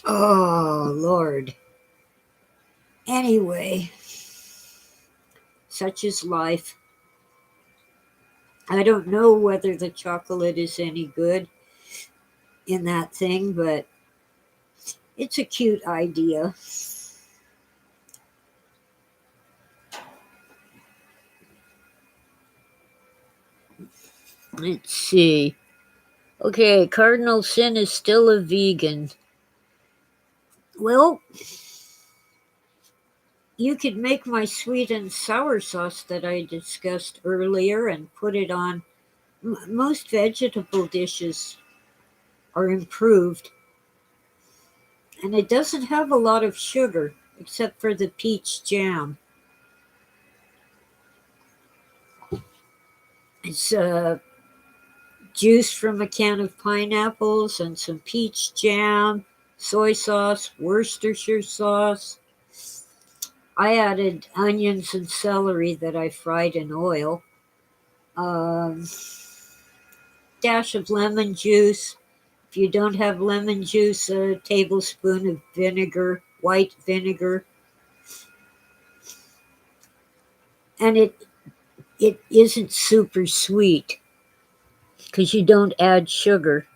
Oh, Lord. Anyway, such is life. I don't know whether the chocolate is any good in that thing, but it's a cute idea. Let's see. Okay, Cardinal Sin is still a vegan. Well, you could make my sweet and sour sauce that I discussed earlier and put it on. Most vegetable dishes are improved, and it doesn't have a lot of sugar except for the peach jam. It's juice from a can of pineapples and some peach jam, soy sauce, Worcestershire sauce. I added onions and celery that I fried in oil. Um, Dash of lemon juice. If you don't have lemon juice, a tablespoon of vinegar, white vinegar, and it isn't super sweet because you don't add sugar,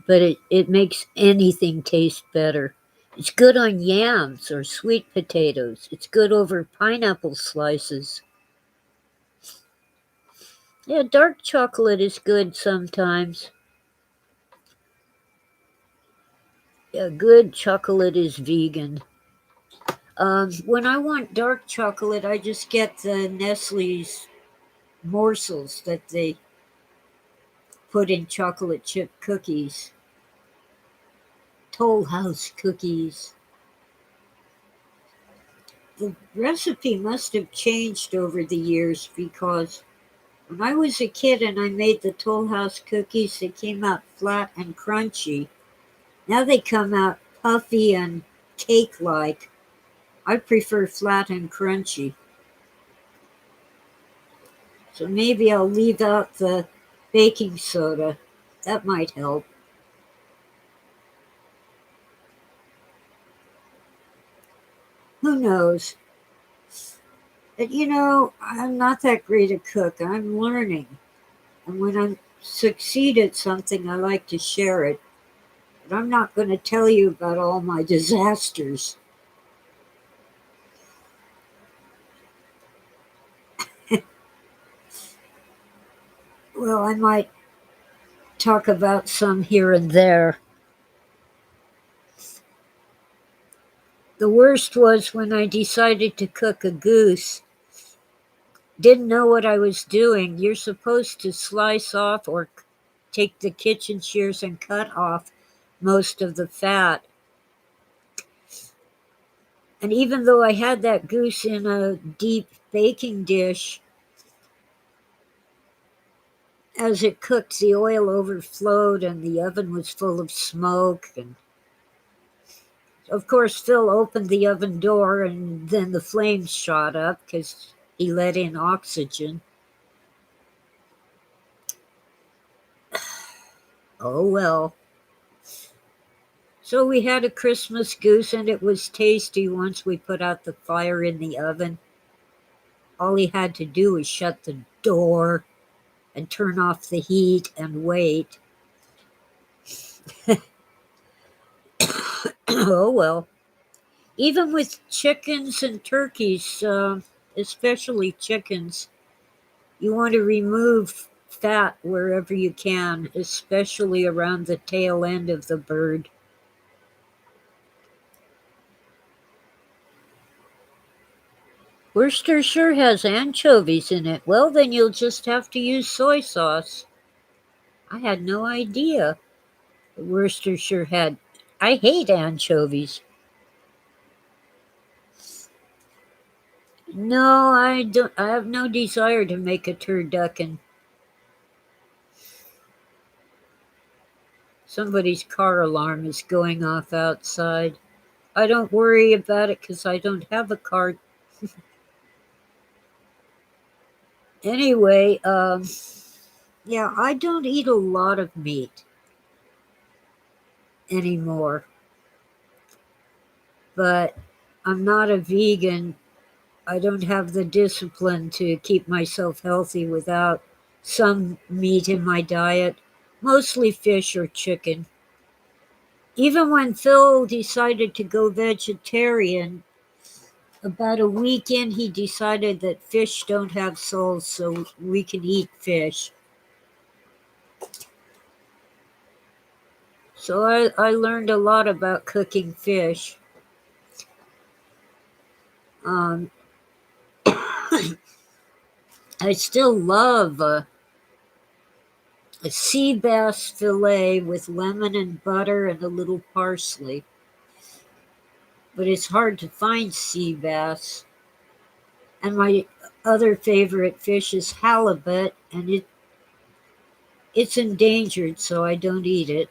but it makes anything taste better. It's good on yams or sweet potatoes. It's good over pineapple slices. Yeah, dark chocolate is good sometimes. Yeah, good chocolate is vegan. When I want dark chocolate, I just get the Nestle's morsels that they put in chocolate chip cookies, Toll House cookies. The recipe must have changed over the years because when I was a kid and I made the Toll House cookies, they came out flat and crunchy. Now they come out puffy and cake like. I prefer flat and crunchy. So maybe I'll leave out the baking soda. That might help. Who knows? But I'm not that great a cook. I'm learning. And when I succeed at something, I like to share it. But I'm not going to tell you about all my disasters. Well, I might talk about some here and there. The worst was when I decided to cook a goose. Didn't know what I was doing. You're supposed to slice off or take the kitchen shears and cut off most of the fat. And even though I had that goose in a deep baking dish, as it cooked, the oil overflowed and the oven was full of smoke. And of course, Phil opened the oven door and then the flames shot up because he let in oxygen. Oh well. So we had a Christmas goose and it was tasty once we put out the fire in the oven. All he had to do was shut the door and turn off the heat and wait. Oh well. Even with chickens and turkeys, especially chickens, you want to remove fat wherever you can, especially around the tail end of the bird. Worcestershire has anchovies in it. Well, then you'll just have to use soy sauce. I had no idea Worcestershire had. I hate anchovies. No, I don't. I have no desire to make a turducken. Somebody's car alarm is going off outside. I don't worry about it because I don't have a car. Anyway, yeah, I don't eat a lot of meat. anymore. But I'm not a vegan. I don't have the discipline to keep myself healthy without some meat in my diet, mostly fish or chicken. Even when Phil decided to go vegetarian, about a week in, he decided that fish don't have souls, so we can eat fish. So I learned a lot about cooking fish. Um, I still love a sea bass fillet with lemon and butter and a little parsley. But it's hard to find sea bass. And my other favorite fish is halibut, and it's endangered, so I don't eat it.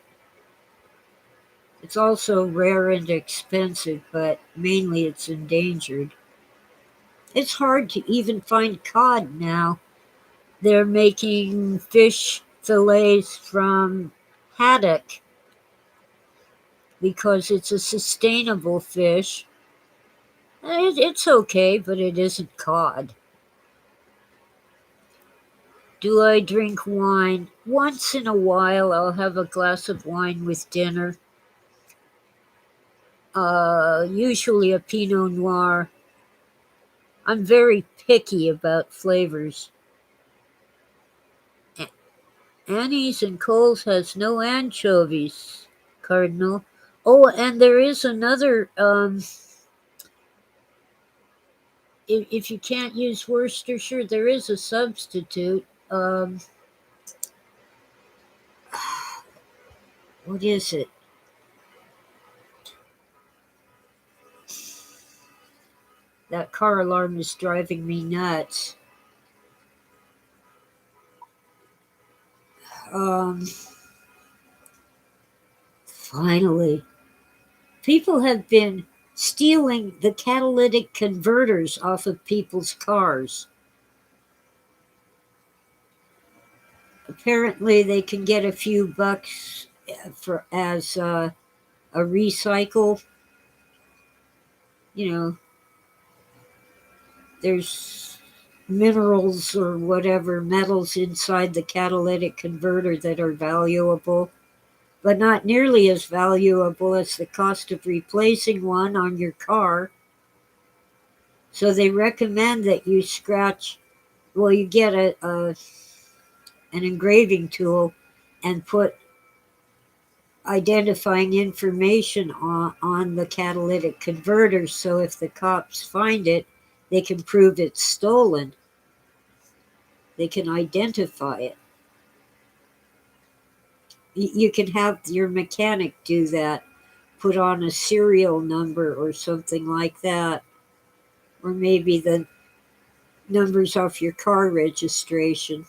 It's also rare and expensive, but mainly it's endangered. It's hard to even find cod now. They're making fish fillets from haddock because it's a sustainable fish. It's okay, but it isn't cod. Do I drink wine? Once in a while, I'll have a glass of wine with dinner. Usually a Pinot Noir. I'm very picky about flavors. Annie's and Cole's has no anchovies, Cardinal. Oh, and there is another. If you can't use Worcestershire, there is a substitute. What is it? That car alarm is driving me nuts. Um, Finally, people have been stealing the catalytic converters off of people's cars. Apparently, they can get a few bucks for as a recycle. You know, there's minerals or whatever metals inside the catalytic converter that are valuable, but not nearly as valuable as the cost of replacing one on your car. So they recommend that you scratch, well, you get an engraving tool and put identifying information on the catalytic converter, so if the cops find it, they can prove it's stolen. They can identify it. You can have your mechanic do that, put on a serial number or something like that, or maybe the numbers off your car registration.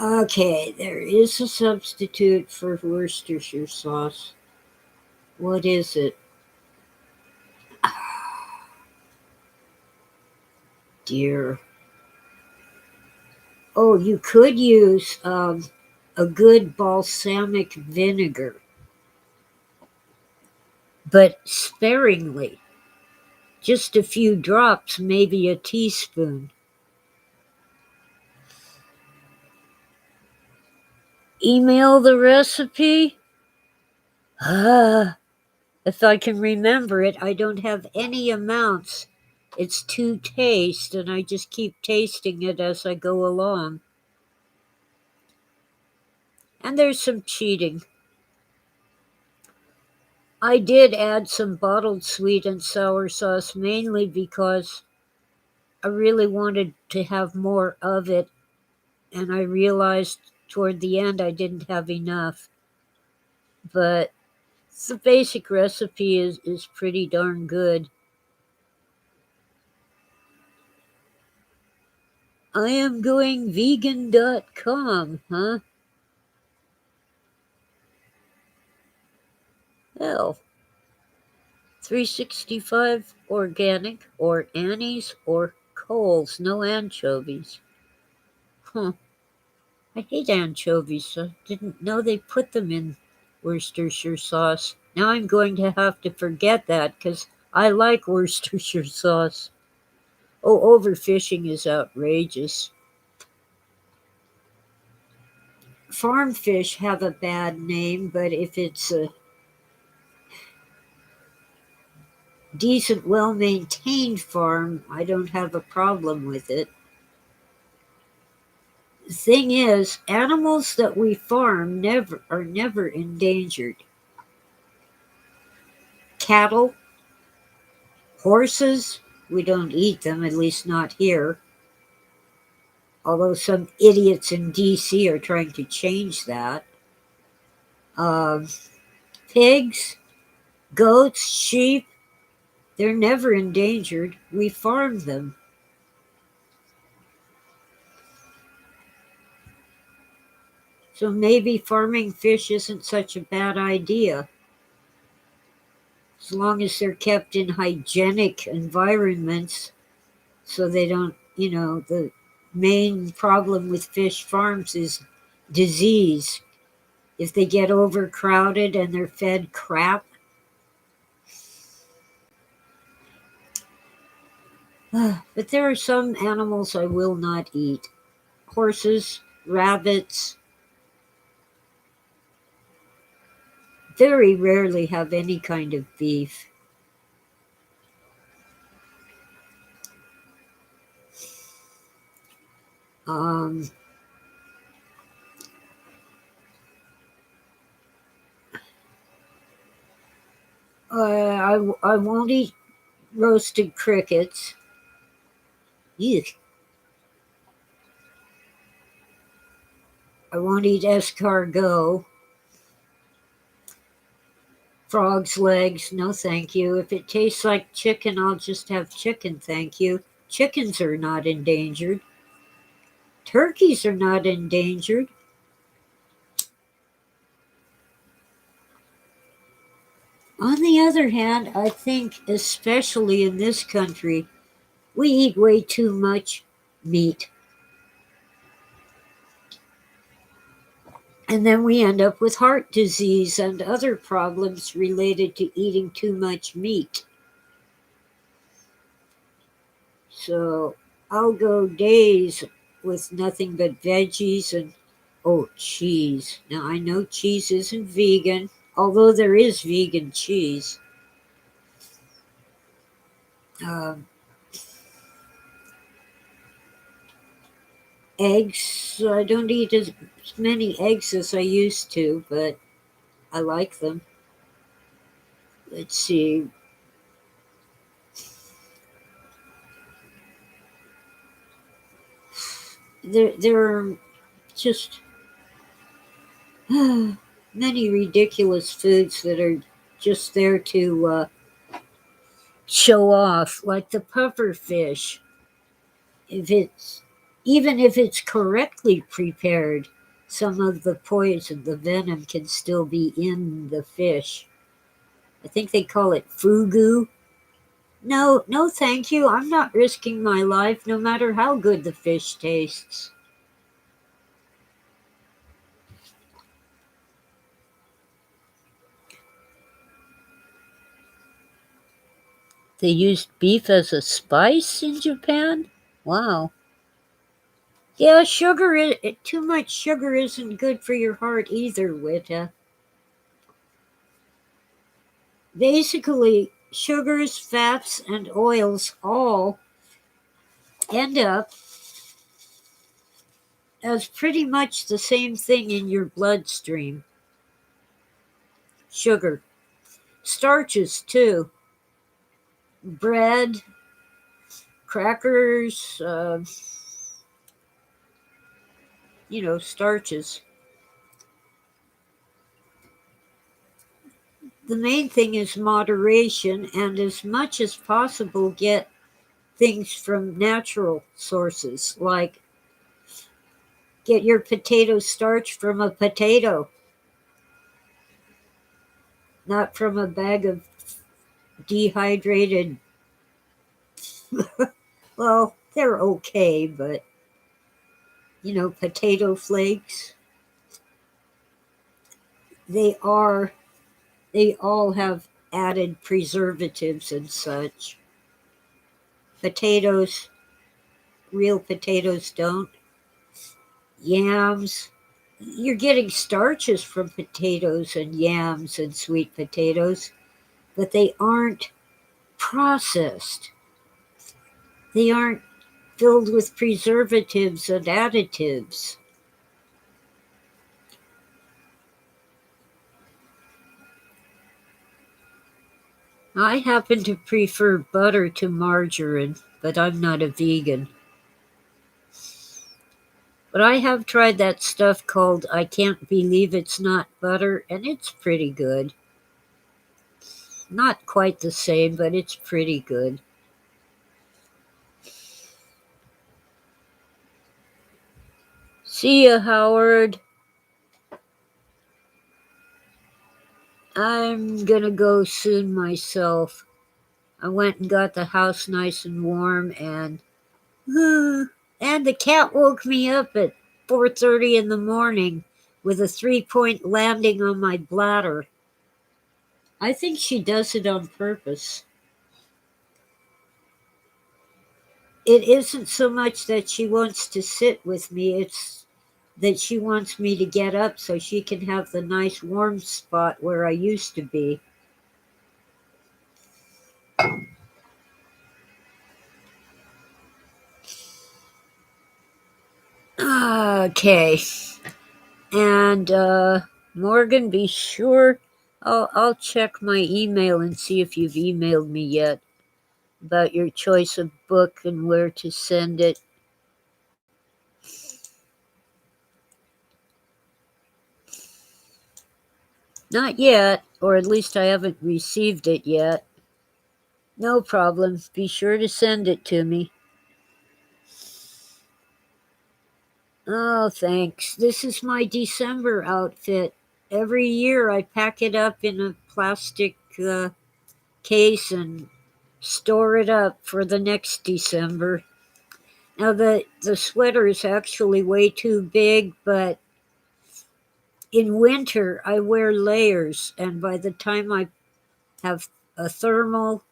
Okay, there is a substitute for Worcestershire sauce. What is it? Dear. Oh, you could use a good balsamic vinegar, but sparingly. Just a few drops, maybe a teaspoon. Email the recipe? If I can remember it, I don't have any amounts. It's to taste, and I just keep tasting it as I go along. And there's some cheating. I did add some bottled sweet and sour sauce mainly because I really wanted to have more of it, and I realized toward the end I didn't have enough. But the basic recipe is pretty darn good. I am going vegan.com, huh? Hell, 365 organic or Annie's or Cole's, no anchovies. Huh. I hate anchovies. I didn't know they put them in Worcestershire sauce. Now I'm going to have to forget that because I like Worcestershire sauce. Oh, overfishing is outrageous. Farm fish have a bad name, but if it's a decent, well maintained farm, I don't have a problem with it. The thing is, animals that we farm are never endangered. Cattle, horses, we don't eat them, at least not here. Although some idiots in DC are trying to change that. Um, Pigs, goats, sheep, they're never endangered. We farm them. So maybe farming fish isn't such a bad idea. As long as they're kept in hygienic environments so they don't, the main problem with fish farms is disease. If they get overcrowded and they're fed crap. But there are some animals I will not eat. Horses, rabbits, very rarely have any kind of beef. Um, I won't eat roasted crickets. Eek. I won't eat escargot. Frog's legs, no thank you. If it tastes like chicken, I'll just have chicken, thank you. Chickens are not endangered. Turkeys are not endangered. On the other hand, I think, especially in this country, we eat way too much meat. And then we end up with heart disease and other problems related to eating too much meat. So I'll go days with nothing but veggies and, oh, cheese. Now I know cheese isn't vegan, although there is vegan cheese. Um, Eggs, I don't eat as many eggs as I used to, but I like them. Let's see. There are just many ridiculous foods that are just there to show off, like the puffer fish. If it's Even if it's correctly prepared, some of the poison, the venom, can still be in the fish. I think they call it fugu. No, no, thank you. I'm not risking my life, no matter how good the fish tastes. They used beef as a spice in Japan? Wow. Yeah, too much sugar isn't good for your heart either, Wita. Basically, sugars, fats, and oils all end up as pretty much the same thing in your bloodstream. Sugar. Starches, too. Bread, crackers, starches. The main thing is moderation, and as much as possible, get things from natural sources, like get your potato starch from a potato, not from a bag of dehydrated. Well, they're okay, but potato flakes. they are, they all have added preservatives and such. Potatoes, real potatoes don't. Yams, you're getting starches from potatoes and yams and sweet potatoes, but they aren't processed. They aren't filled with preservatives and additives. I happen to prefer butter to margarine, but I'm not a vegan. But I have tried that stuff called I Can't Believe It's Not Butter, and it's pretty good. Not quite the same, but it's pretty good. See ya, Howard. I'm gonna go soon myself. I went and got the house nice and warm, and the cat woke me up at 4:30 in the morning with a 3-point landing on my bladder. I think she does it on purpose. It isn't so much that she wants to sit with me, it's that she wants me to get up so she can have the nice warm spot where I used to be. Okay. And Morgan, be sure I'll check my email and see if you've emailed me yet about your choice of book and where to send it. Not yet, or at least I haven't received it yet. No problem. Be sure to send it to me. Oh, thanks. This is my December outfit. Every year I pack it up in a plastic case and store it up for the next December. Now, the sweater is actually way too big, but in winter I wear layers, and by the time I have a thermal,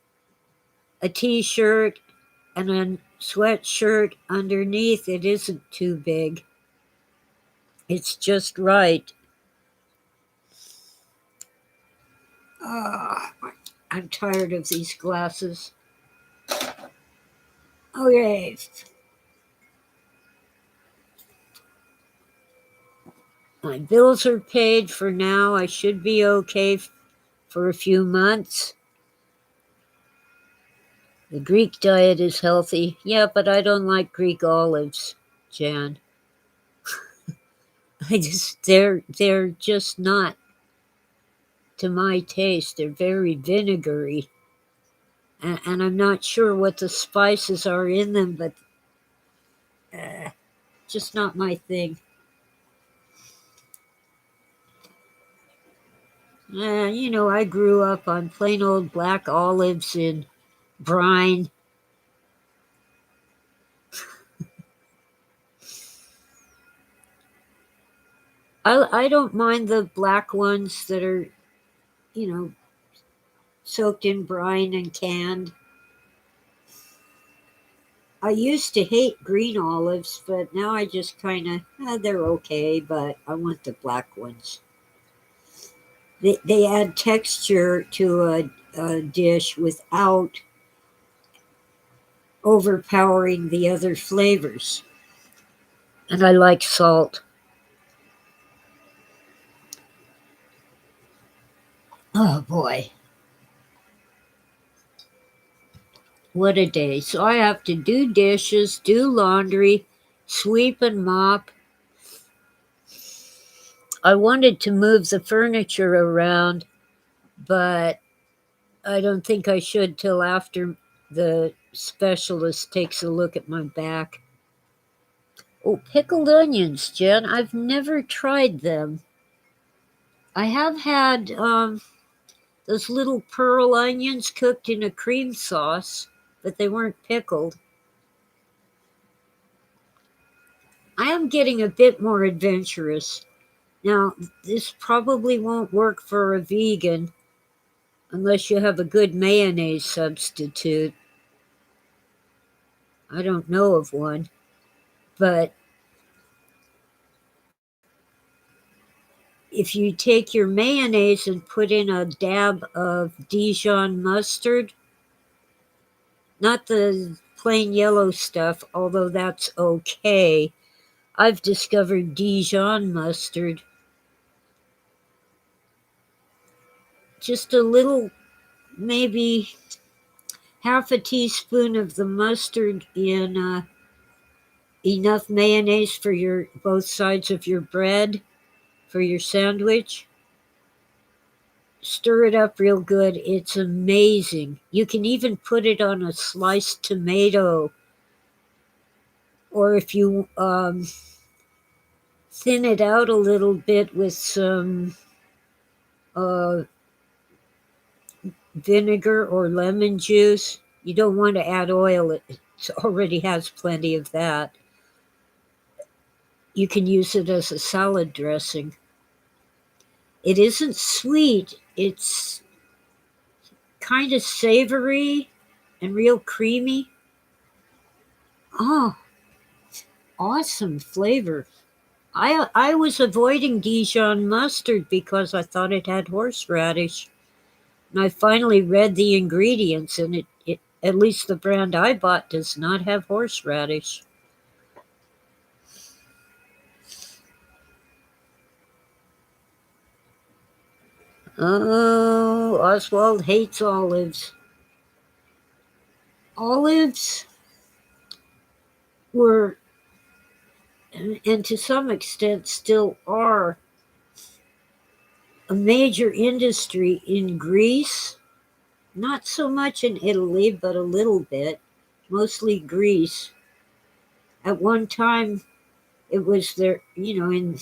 a t-shirt, and a sweatshirt underneath, it isn't too big. It's just right. Ah, I'm tired of these glasses. Okay. My bills are paid for now. I should be okay for a few months. The Greek diet is healthy. Yeah, but I don't like Greek olives, Jan. They're just not to my taste. They're very vinegary. And I'm not sure what the spices are in them, but just not my thing. I grew up on plain old black olives in brine. I don't mind the black ones that are, you know, soaked in brine and canned. I used to hate green olives, but now I just kind of, they're okay, but I want the black ones. They add texture to a dish without overpowering the other flavors. And I like salt. Oh boy, what a day. So I have to do dishes, do laundry, sweep and mop. I wanted to move the furniture around, but I don't think I should till after the specialist takes a look at my back. Oh, pickled onions, Jen. I've never tried them. I have had those little pearl onions cooked in a cream sauce, but they weren't pickled. I am getting a bit more adventurous. Now, this probably won't work for a vegan unless you have a good mayonnaise substitute. I don't know of one, but if you take your mayonnaise and put in a dab of Dijon mustard, not the plain yellow stuff, although that's okay. I've discovered Dijon mustard. Just a little, maybe half a teaspoon of the mustard in enough mayonnaise for your both sides of your bread for your sandwich. Stir it up real good. It's amazing. You can even put it on a sliced tomato, or if you thin it out a little bit with some uh, vinegar or lemon juice. You don't want to add oil, it already has plenty of that. You can use it as a salad dressing. It isn't sweet, it's kind of savory and real creamy. Oh, awesome flavor. I was avoiding Dijon mustard because I thought it had horseradish. And I finally read the ingredients, and it at least the brand I bought does not have horseradish. Oh, Oswald hates olives. Olives were, and to some extent still are, a major industry in Greece. Not so much in Italy, but a little bit. Mostly Greece. At one time, it was their, in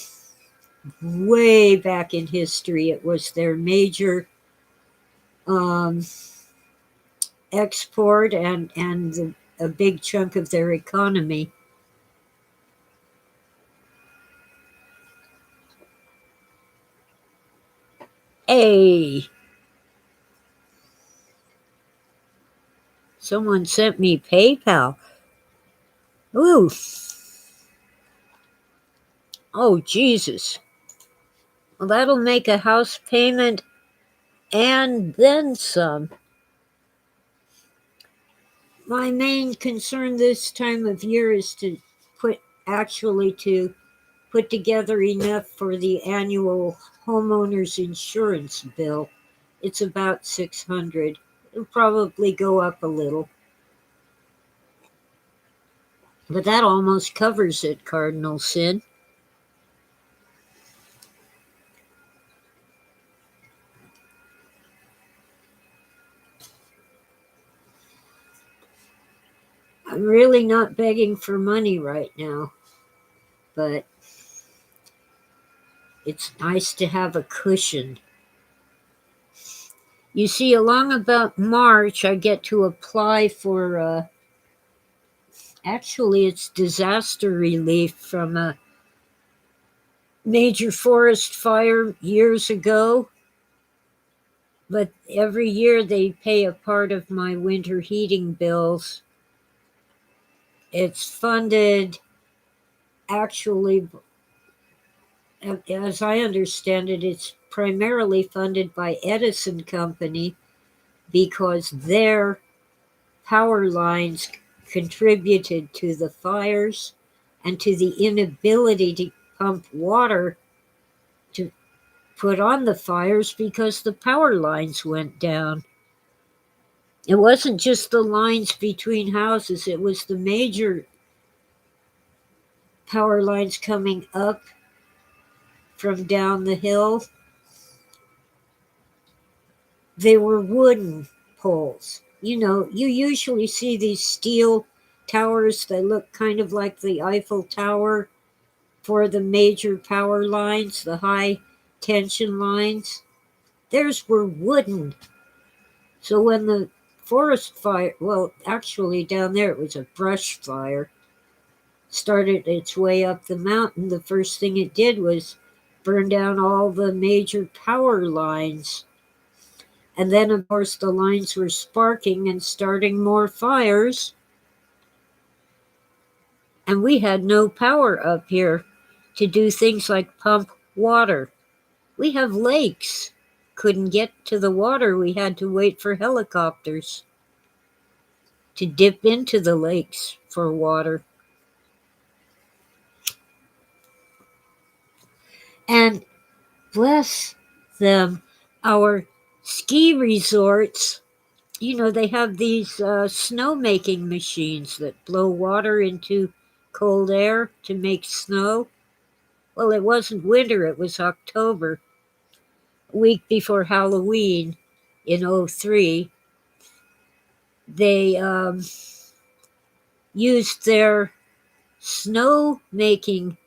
way back in history, it was their major um, export and a big chunk of their economy. Hey, someone sent me PayPal. Ooh, oh Jesus. Well, that'll make a house payment and then some. My main concern this time of year is to put to put together enough for the annual homeowner's insurance bill. It's about 600. It'll probably go up a little. But that almost covers it, Cardinal Sin. I'm really not begging for money right now, but it's nice to have a cushion. You see, along about March, I get to apply for, actually, it's disaster relief from a major forest fire years ago. But every year they pay a part of my winter heating bills. It's funded, actually, as I understand it, it's primarily funded by Edison Company because their power lines contributed to the fires and to the inability to pump water to put on the fires because the power lines went down. It wasn't just the lines between houses, it was the major power lines coming up from down the hill. They were wooden poles. You usually see these steel towers that look kind of like the Eiffel Tower for the major power lines, the high tension lines. Theirs were wooden. So when the forest fire, well, actually down there it was a brush fire, started its way up the mountain, the first thing it did was burned down all the major power lines. And then, of course, the lines were sparking and starting more fires. And we had no power up here to do things like pump water. We have lakes. Couldn't get to the water. We had to wait for helicopters to dip into the lakes for water. And bless them, our ski resorts, they have these snowmaking machines that blow water into cold air to make snow. Well, it wasn't winter, it was October, a week before Halloween in '03. They used their snow making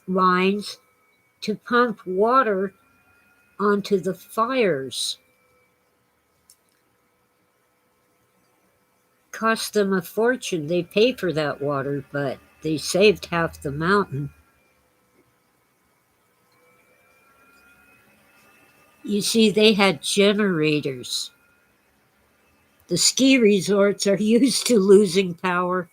lines to pump water onto the fires. Cost them a fortune. They pay for that water, but they saved half the mountain. You see, they had generators. The ski resorts are used to losing power.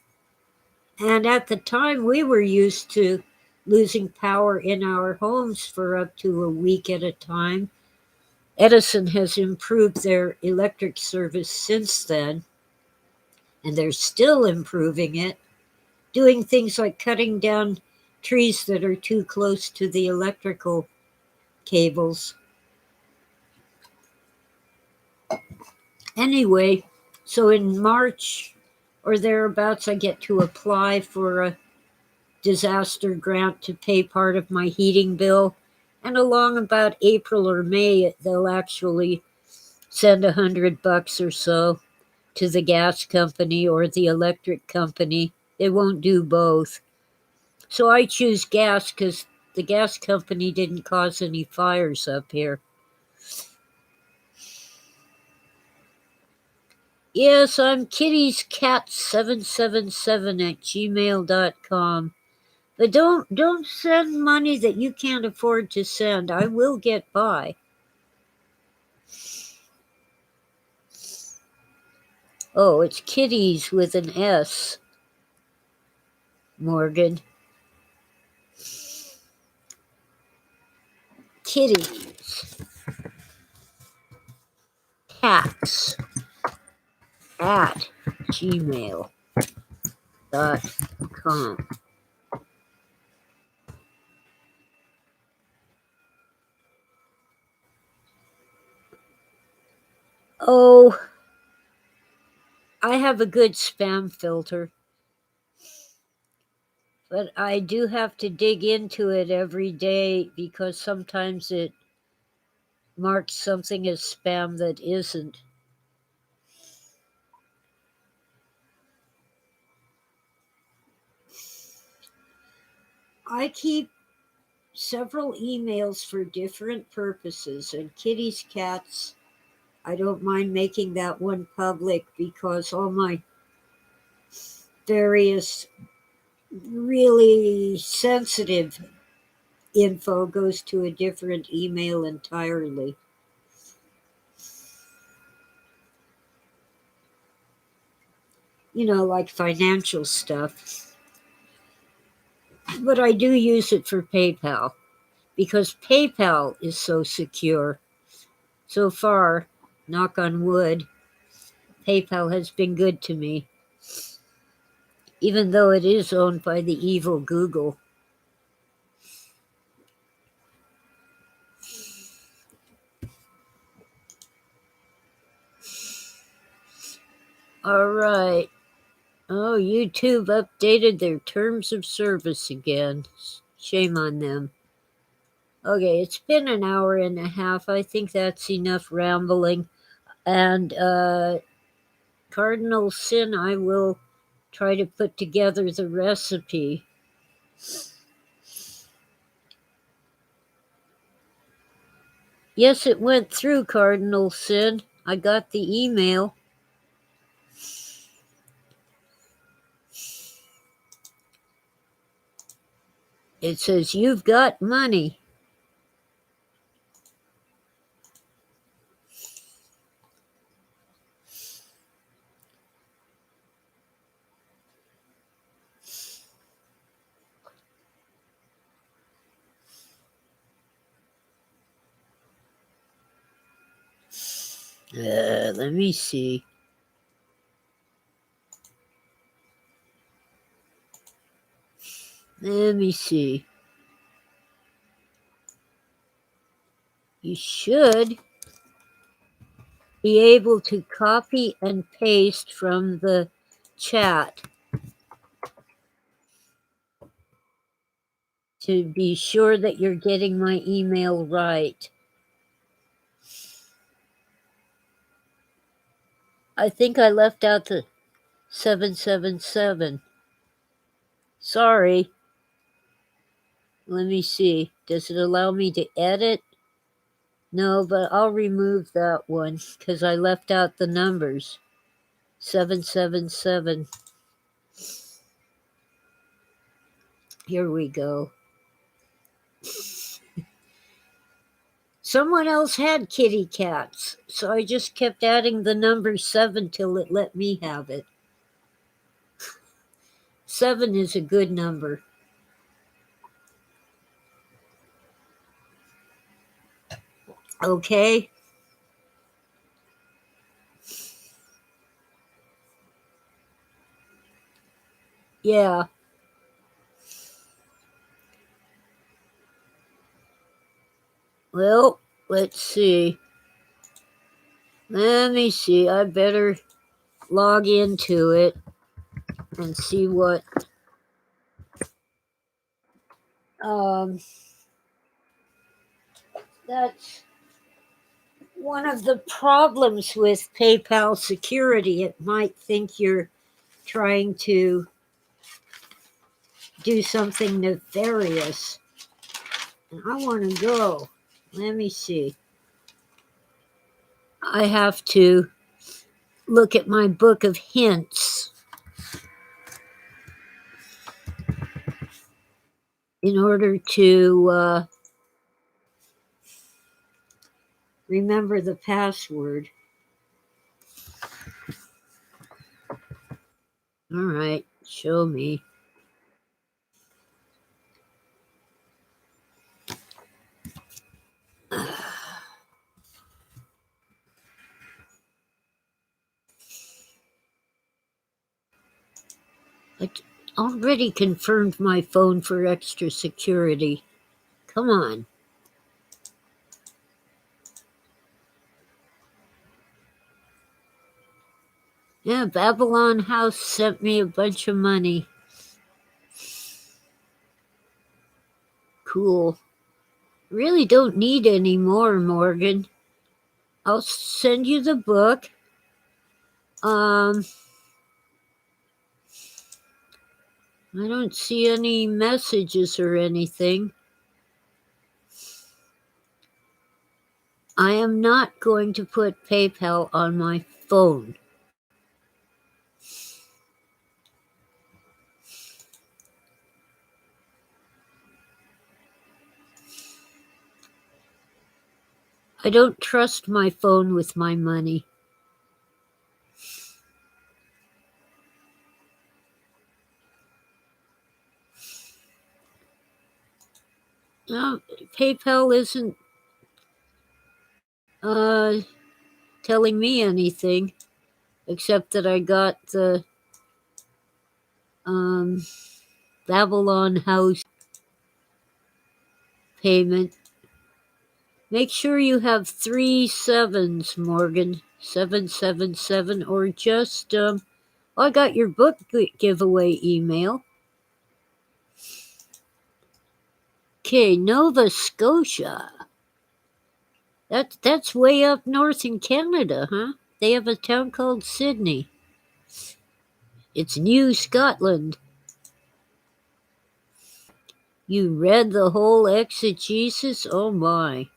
And at the time, we were used to losing power in our homes for up to a week at a time. Edison has improved their electric service since then, and they're still improving it, doing things like cutting down trees that are too close to the electrical cables. Anyway, so in March or thereabouts, I get to apply for a disaster grant to pay part of my heating bill. And along about April or May, they'll actually send $100 or so to the gas company or the electric company. They won't do both. So I choose gas because the gas company didn't cause any fires up here. Yes, I'm kittiescat777@gmail.com. But don't send money that you can't afford to send. I will get by. Oh, it's kitties with an S, Morgan. Kitties. Cats at gmail.com. Oh, I have a good spam filter, but I do have to dig into it every day because sometimes it marks something as spam that isn't. I keep several emails for different purposes, and kitties, cats, I don't mind making that one public because all my various really sensitive info goes to a different email entirely. Like financial stuff. But I do use it for PayPal because PayPal is so secure. So far, knock on wood, PayPal has been good to me, even though it is owned by the evil Google. All right. Oh, YouTube updated their terms of service again. Shame on them. Okay, it's been an hour and a half. I think that's enough rambling. And Cardinal Sin, I will try to put together the recipe. Yes, it went through, Cardinal Sin. I got the email. It says, "You've got money." Let me see. Let me see. You should be able to copy and paste from the chat to be sure that you're getting my email right. I think I left out the 777. Sorry. Let me see. Does it allow me to edit? No, but I'll remove that one because I left out the numbers. 777. Here we go. Someone else had kitty cats, so I just kept adding the number 7 till it let me have it. 7 is a good number. Okay. Yeah. Well, let's see. Let me see. I better log into it and see what that's one of the problems with PayPal security. It might think you're trying to do something nefarious. And I want to go. Let me see. I have to look at my book of hints in order to remember the password. All right, show me. I already confirmed my phone for extra security. Come on. Yeah, Babylon House sent me a bunch of money. Cool. Really don't need any more, Morgan. I'll send you the book. I don't see any messages or anything. I am not going to put PayPal on my phone. I don't trust my phone with my money. No, PayPal isn't telling me anything except that I got the Babylon House payment. Make sure you have 3 sevens, Morgan. 777, or just I got your book giveaway email. Okay, Nova Scotia. That's way up north in Canada, huh? They have a town called Sydney. It's New Scotland. You read the whole exegesis? Oh my.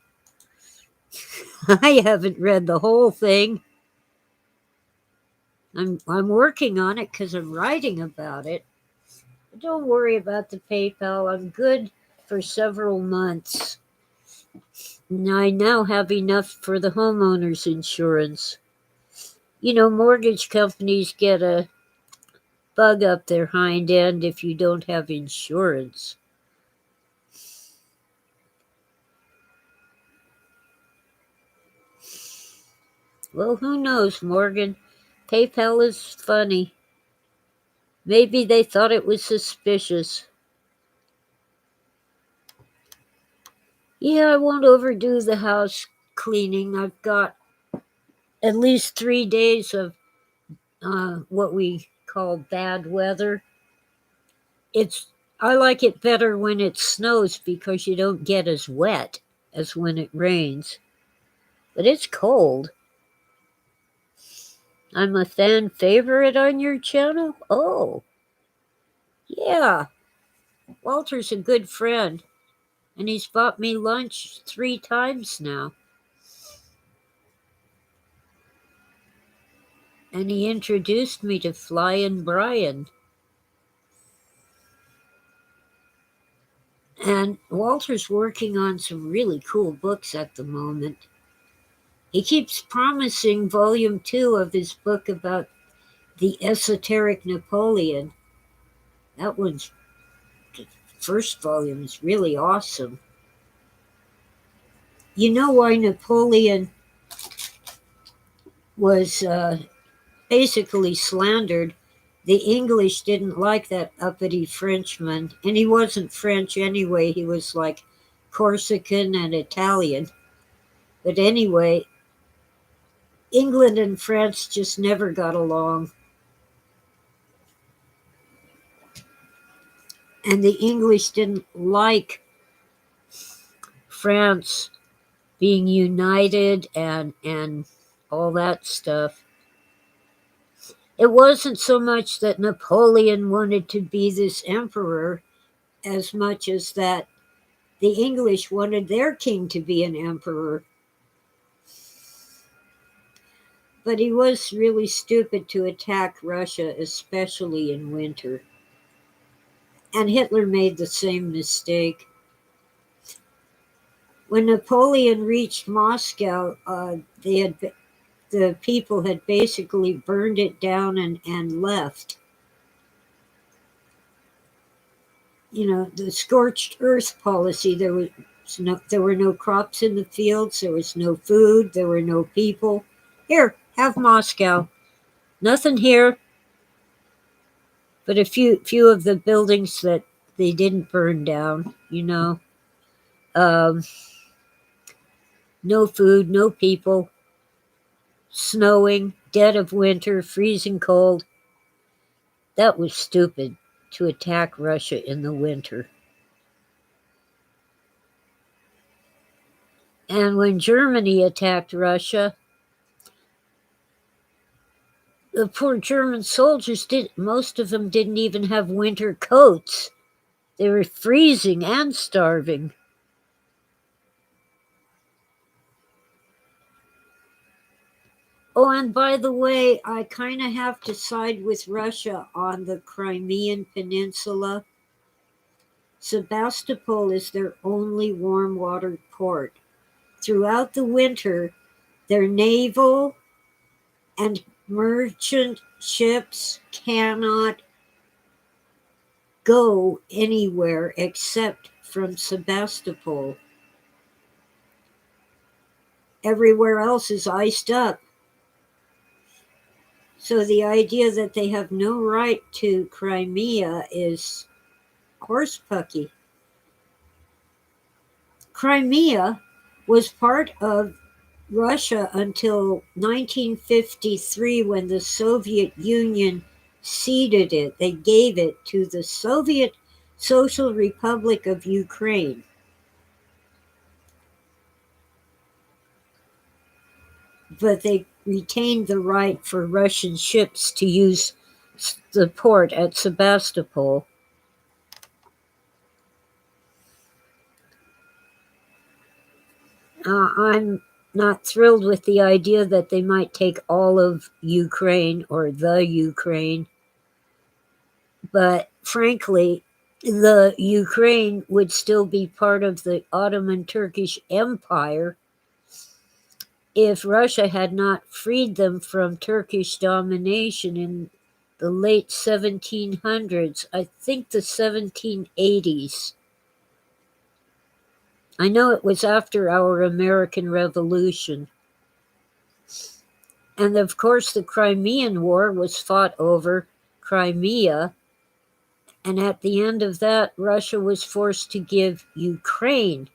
I haven't read the whole thing. I'm working on it because I'm writing about it. Don't worry about the PayPal. I'm good for several months. And I now have enough for the homeowner's insurance. You know, mortgage companies get a bug up their hind end if you don't have insurance. Well, who knows, Morgan? PayPal is funny. Maybe they thought it was suspicious. Yeah, I won't overdo the house cleaning. I've got at least 3 days of what we call bad weather. I like it better when it snows because you don't get as wet as when it rains. But it's cold. I'm a fan favorite on your channel? Oh, yeah. Walter's a good friend, and he's bought me lunch 3 times now. And he introduced me to Flyin' Brian. And Walter's working on some really cool books at the moment. He keeps promising volume 2 of his book about the esoteric Napoleon. That one's, the first volume is really awesome. You know why Napoleon was basically slandered? The English didn't like that uppity Frenchman, and he wasn't French anyway. He was like Corsican and Italian. But anyway, England and France just never got along. And the English didn't like France being united and all that stuff. It wasn't so much that Napoleon wanted to be this emperor as much as that the English wanted their king to be an emperor. But he was really stupid to attack Russia, especially in winter. And Hitler made the same mistake. When Napoleon reached Moscow, the people had basically burned it down and left. You know, the scorched earth policy. There were no crops in the fields. There was no food. There were no people. Here, have Moscow. Nothing here, but a few of the buildings that they didn't burn down. You know, no food, no people, snowing, dead of winter, freezing cold. That was stupid to attack Russia in the winter. And when Germany attacked Russia, the poor German soldiers most of them didn't even have winter coats. They were freezing and starving. Oh, and by the way, I kind of have to side with Russia on the Crimean Peninsula. Sebastopol is their only warm water port. Throughout the winter, their naval and merchant ships cannot go anywhere except from Sebastopol. Everywhere else is iced up. So the idea that they have no right to Crimea is horsepucky. Crimea was part of Russia until 1953 when the Soviet Union ceded it. They gave it to the Soviet Social Republic of Ukraine. But they retained the right for Russian ships to use the port at Sebastopol. I'm not thrilled with the idea that they might take all of Ukraine or the Ukraine. But frankly, the Ukraine would still be part of the Ottoman Turkish Empire if Russia had not freed them from Turkish domination in the late 1700s, I think the 1780s. I know it was after our American Revolution. And of course, the Crimean War was fought over Crimea. And at the end of that, Russia was forced to give Ukraine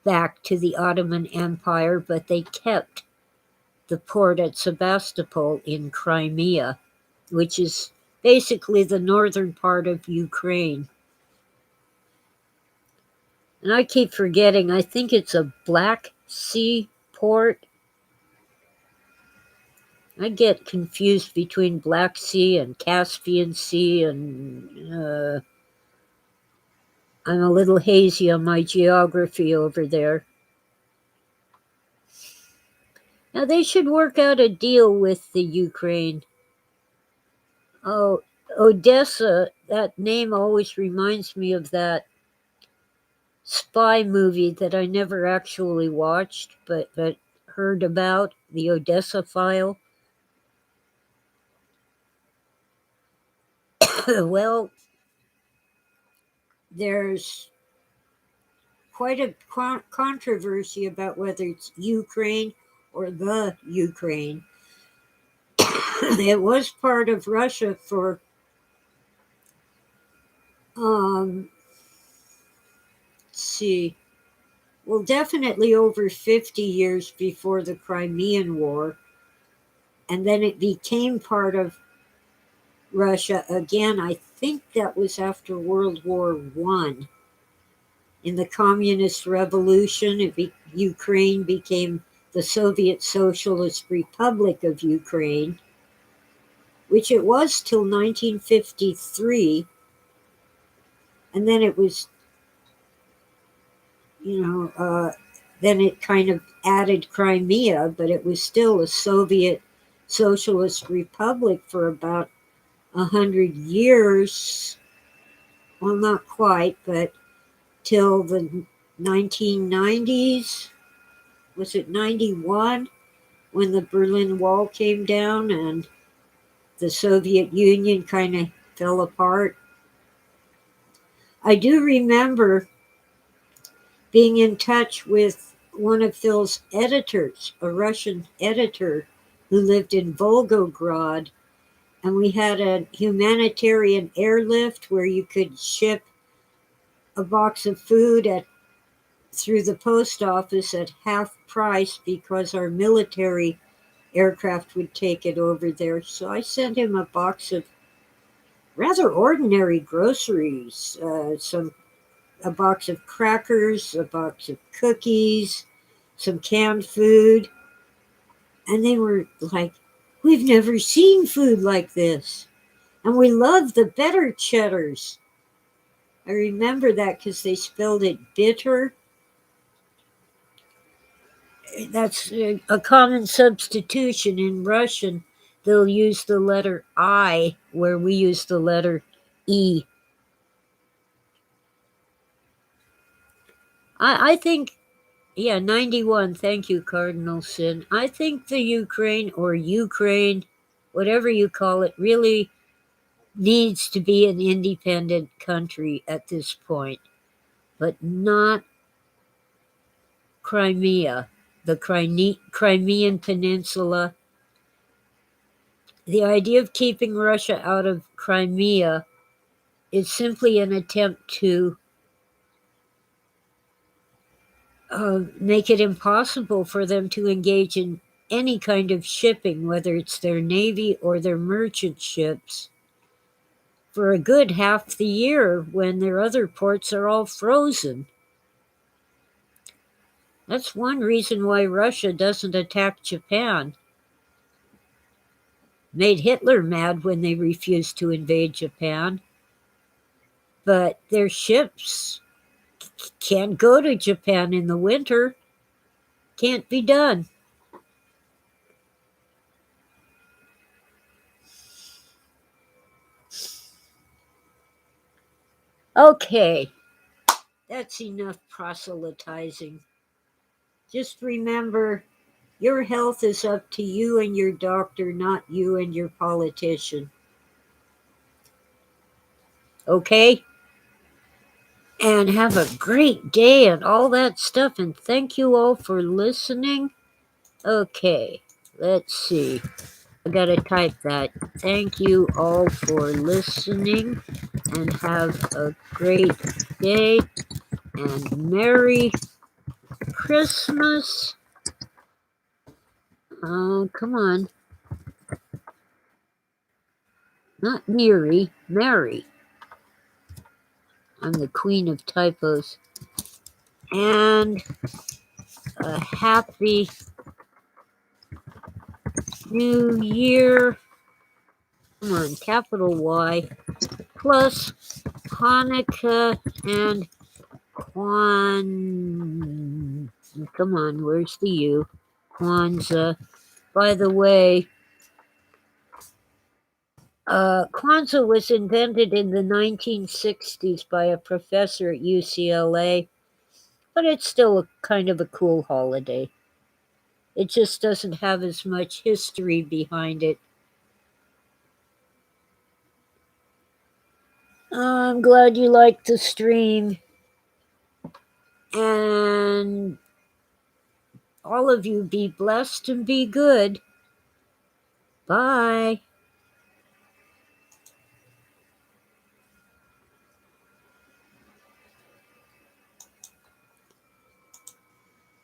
back to the Ottoman Empire, but they kept the port at Sebastopol in Crimea, which is basically the northern part of Ukraine. And I keep forgetting, I think it's a Black Sea port. I get confused between Black Sea and Caspian Sea, and I'm a little hazy on my geography over there. Now, they should work out a deal with the Ukraine. Oh, Odessa, that name always reminds me of that spy movie that I never actually watched, but heard about, the Odessa File. Well, there's quite a controversy about whether it's Ukraine or the Ukraine. It was part of Russia for let's see, well, definitely over 50 years before the Crimean War, and then it became part of Russia again. I think that was after World War One. In the Communist Revolution, Ukraine became the Soviet Socialist Republic of Ukraine, which it was till 1953, and then it was, then it kind of added Crimea, but it was still a Soviet Socialist Republic for about 100 years. Well, not quite, but till the 1990s. Was it 91 when the Berlin Wall came down and the Soviet Union kind of fell apart? I do remember being in touch with one of Phil's editors, a Russian editor who lived in Volgograd, and we had a humanitarian airlift where you could ship a box of food through the post office at half price because our military aircraft would take it over there. So I sent him a box of rather ordinary groceries, a box of crackers, a box of cookies, some canned food. And they were like, "We've never seen food like this. And we love the better cheddars." I remember that because they spelled it bitter. That's a common substitution in Russian. They'll use the letter I where we use the letter E. I think, yeah, 91. Thank you, Cardinal Sin. I think the Ukraine or Ukraine, whatever you call it, really needs to be an independent country at this point, but not Crimea, the Crimean Peninsula. The idea of keeping Russia out of Crimea is simply an attempt to make it impossible for them to engage in any kind of shipping, whether it's their navy or their merchant ships, for a good half the year when their other ports are all frozen. That's one reason why Russia doesn't attack Japan. Made Hitler mad when they refused to invade Japan. But their ships can't go to Japan in the winter. Can't be done. Okay, that's enough proselytizing. Just remember, your health is up to you and your doctor, not you and your politician. Okay? And have a great day and all that stuff. And thank you all for listening. Okay, let's see. I gotta type that. Thank you all for listening and have a great day and Merry Christmas. Oh, come on. Not Mary, Mary. I'm the queen of typos. And a happy new year. Come on, capital Y. Plus Hanukkah and Come on, where's the U? Kwanzaa. By the way, Kwanzaa was invented in the 1960s by a professor at UCLA, but it's still kind of a cool holiday. It just doesn't have as much history behind it. I'm glad you liked the stream. And all of you be blessed and be good. Bye.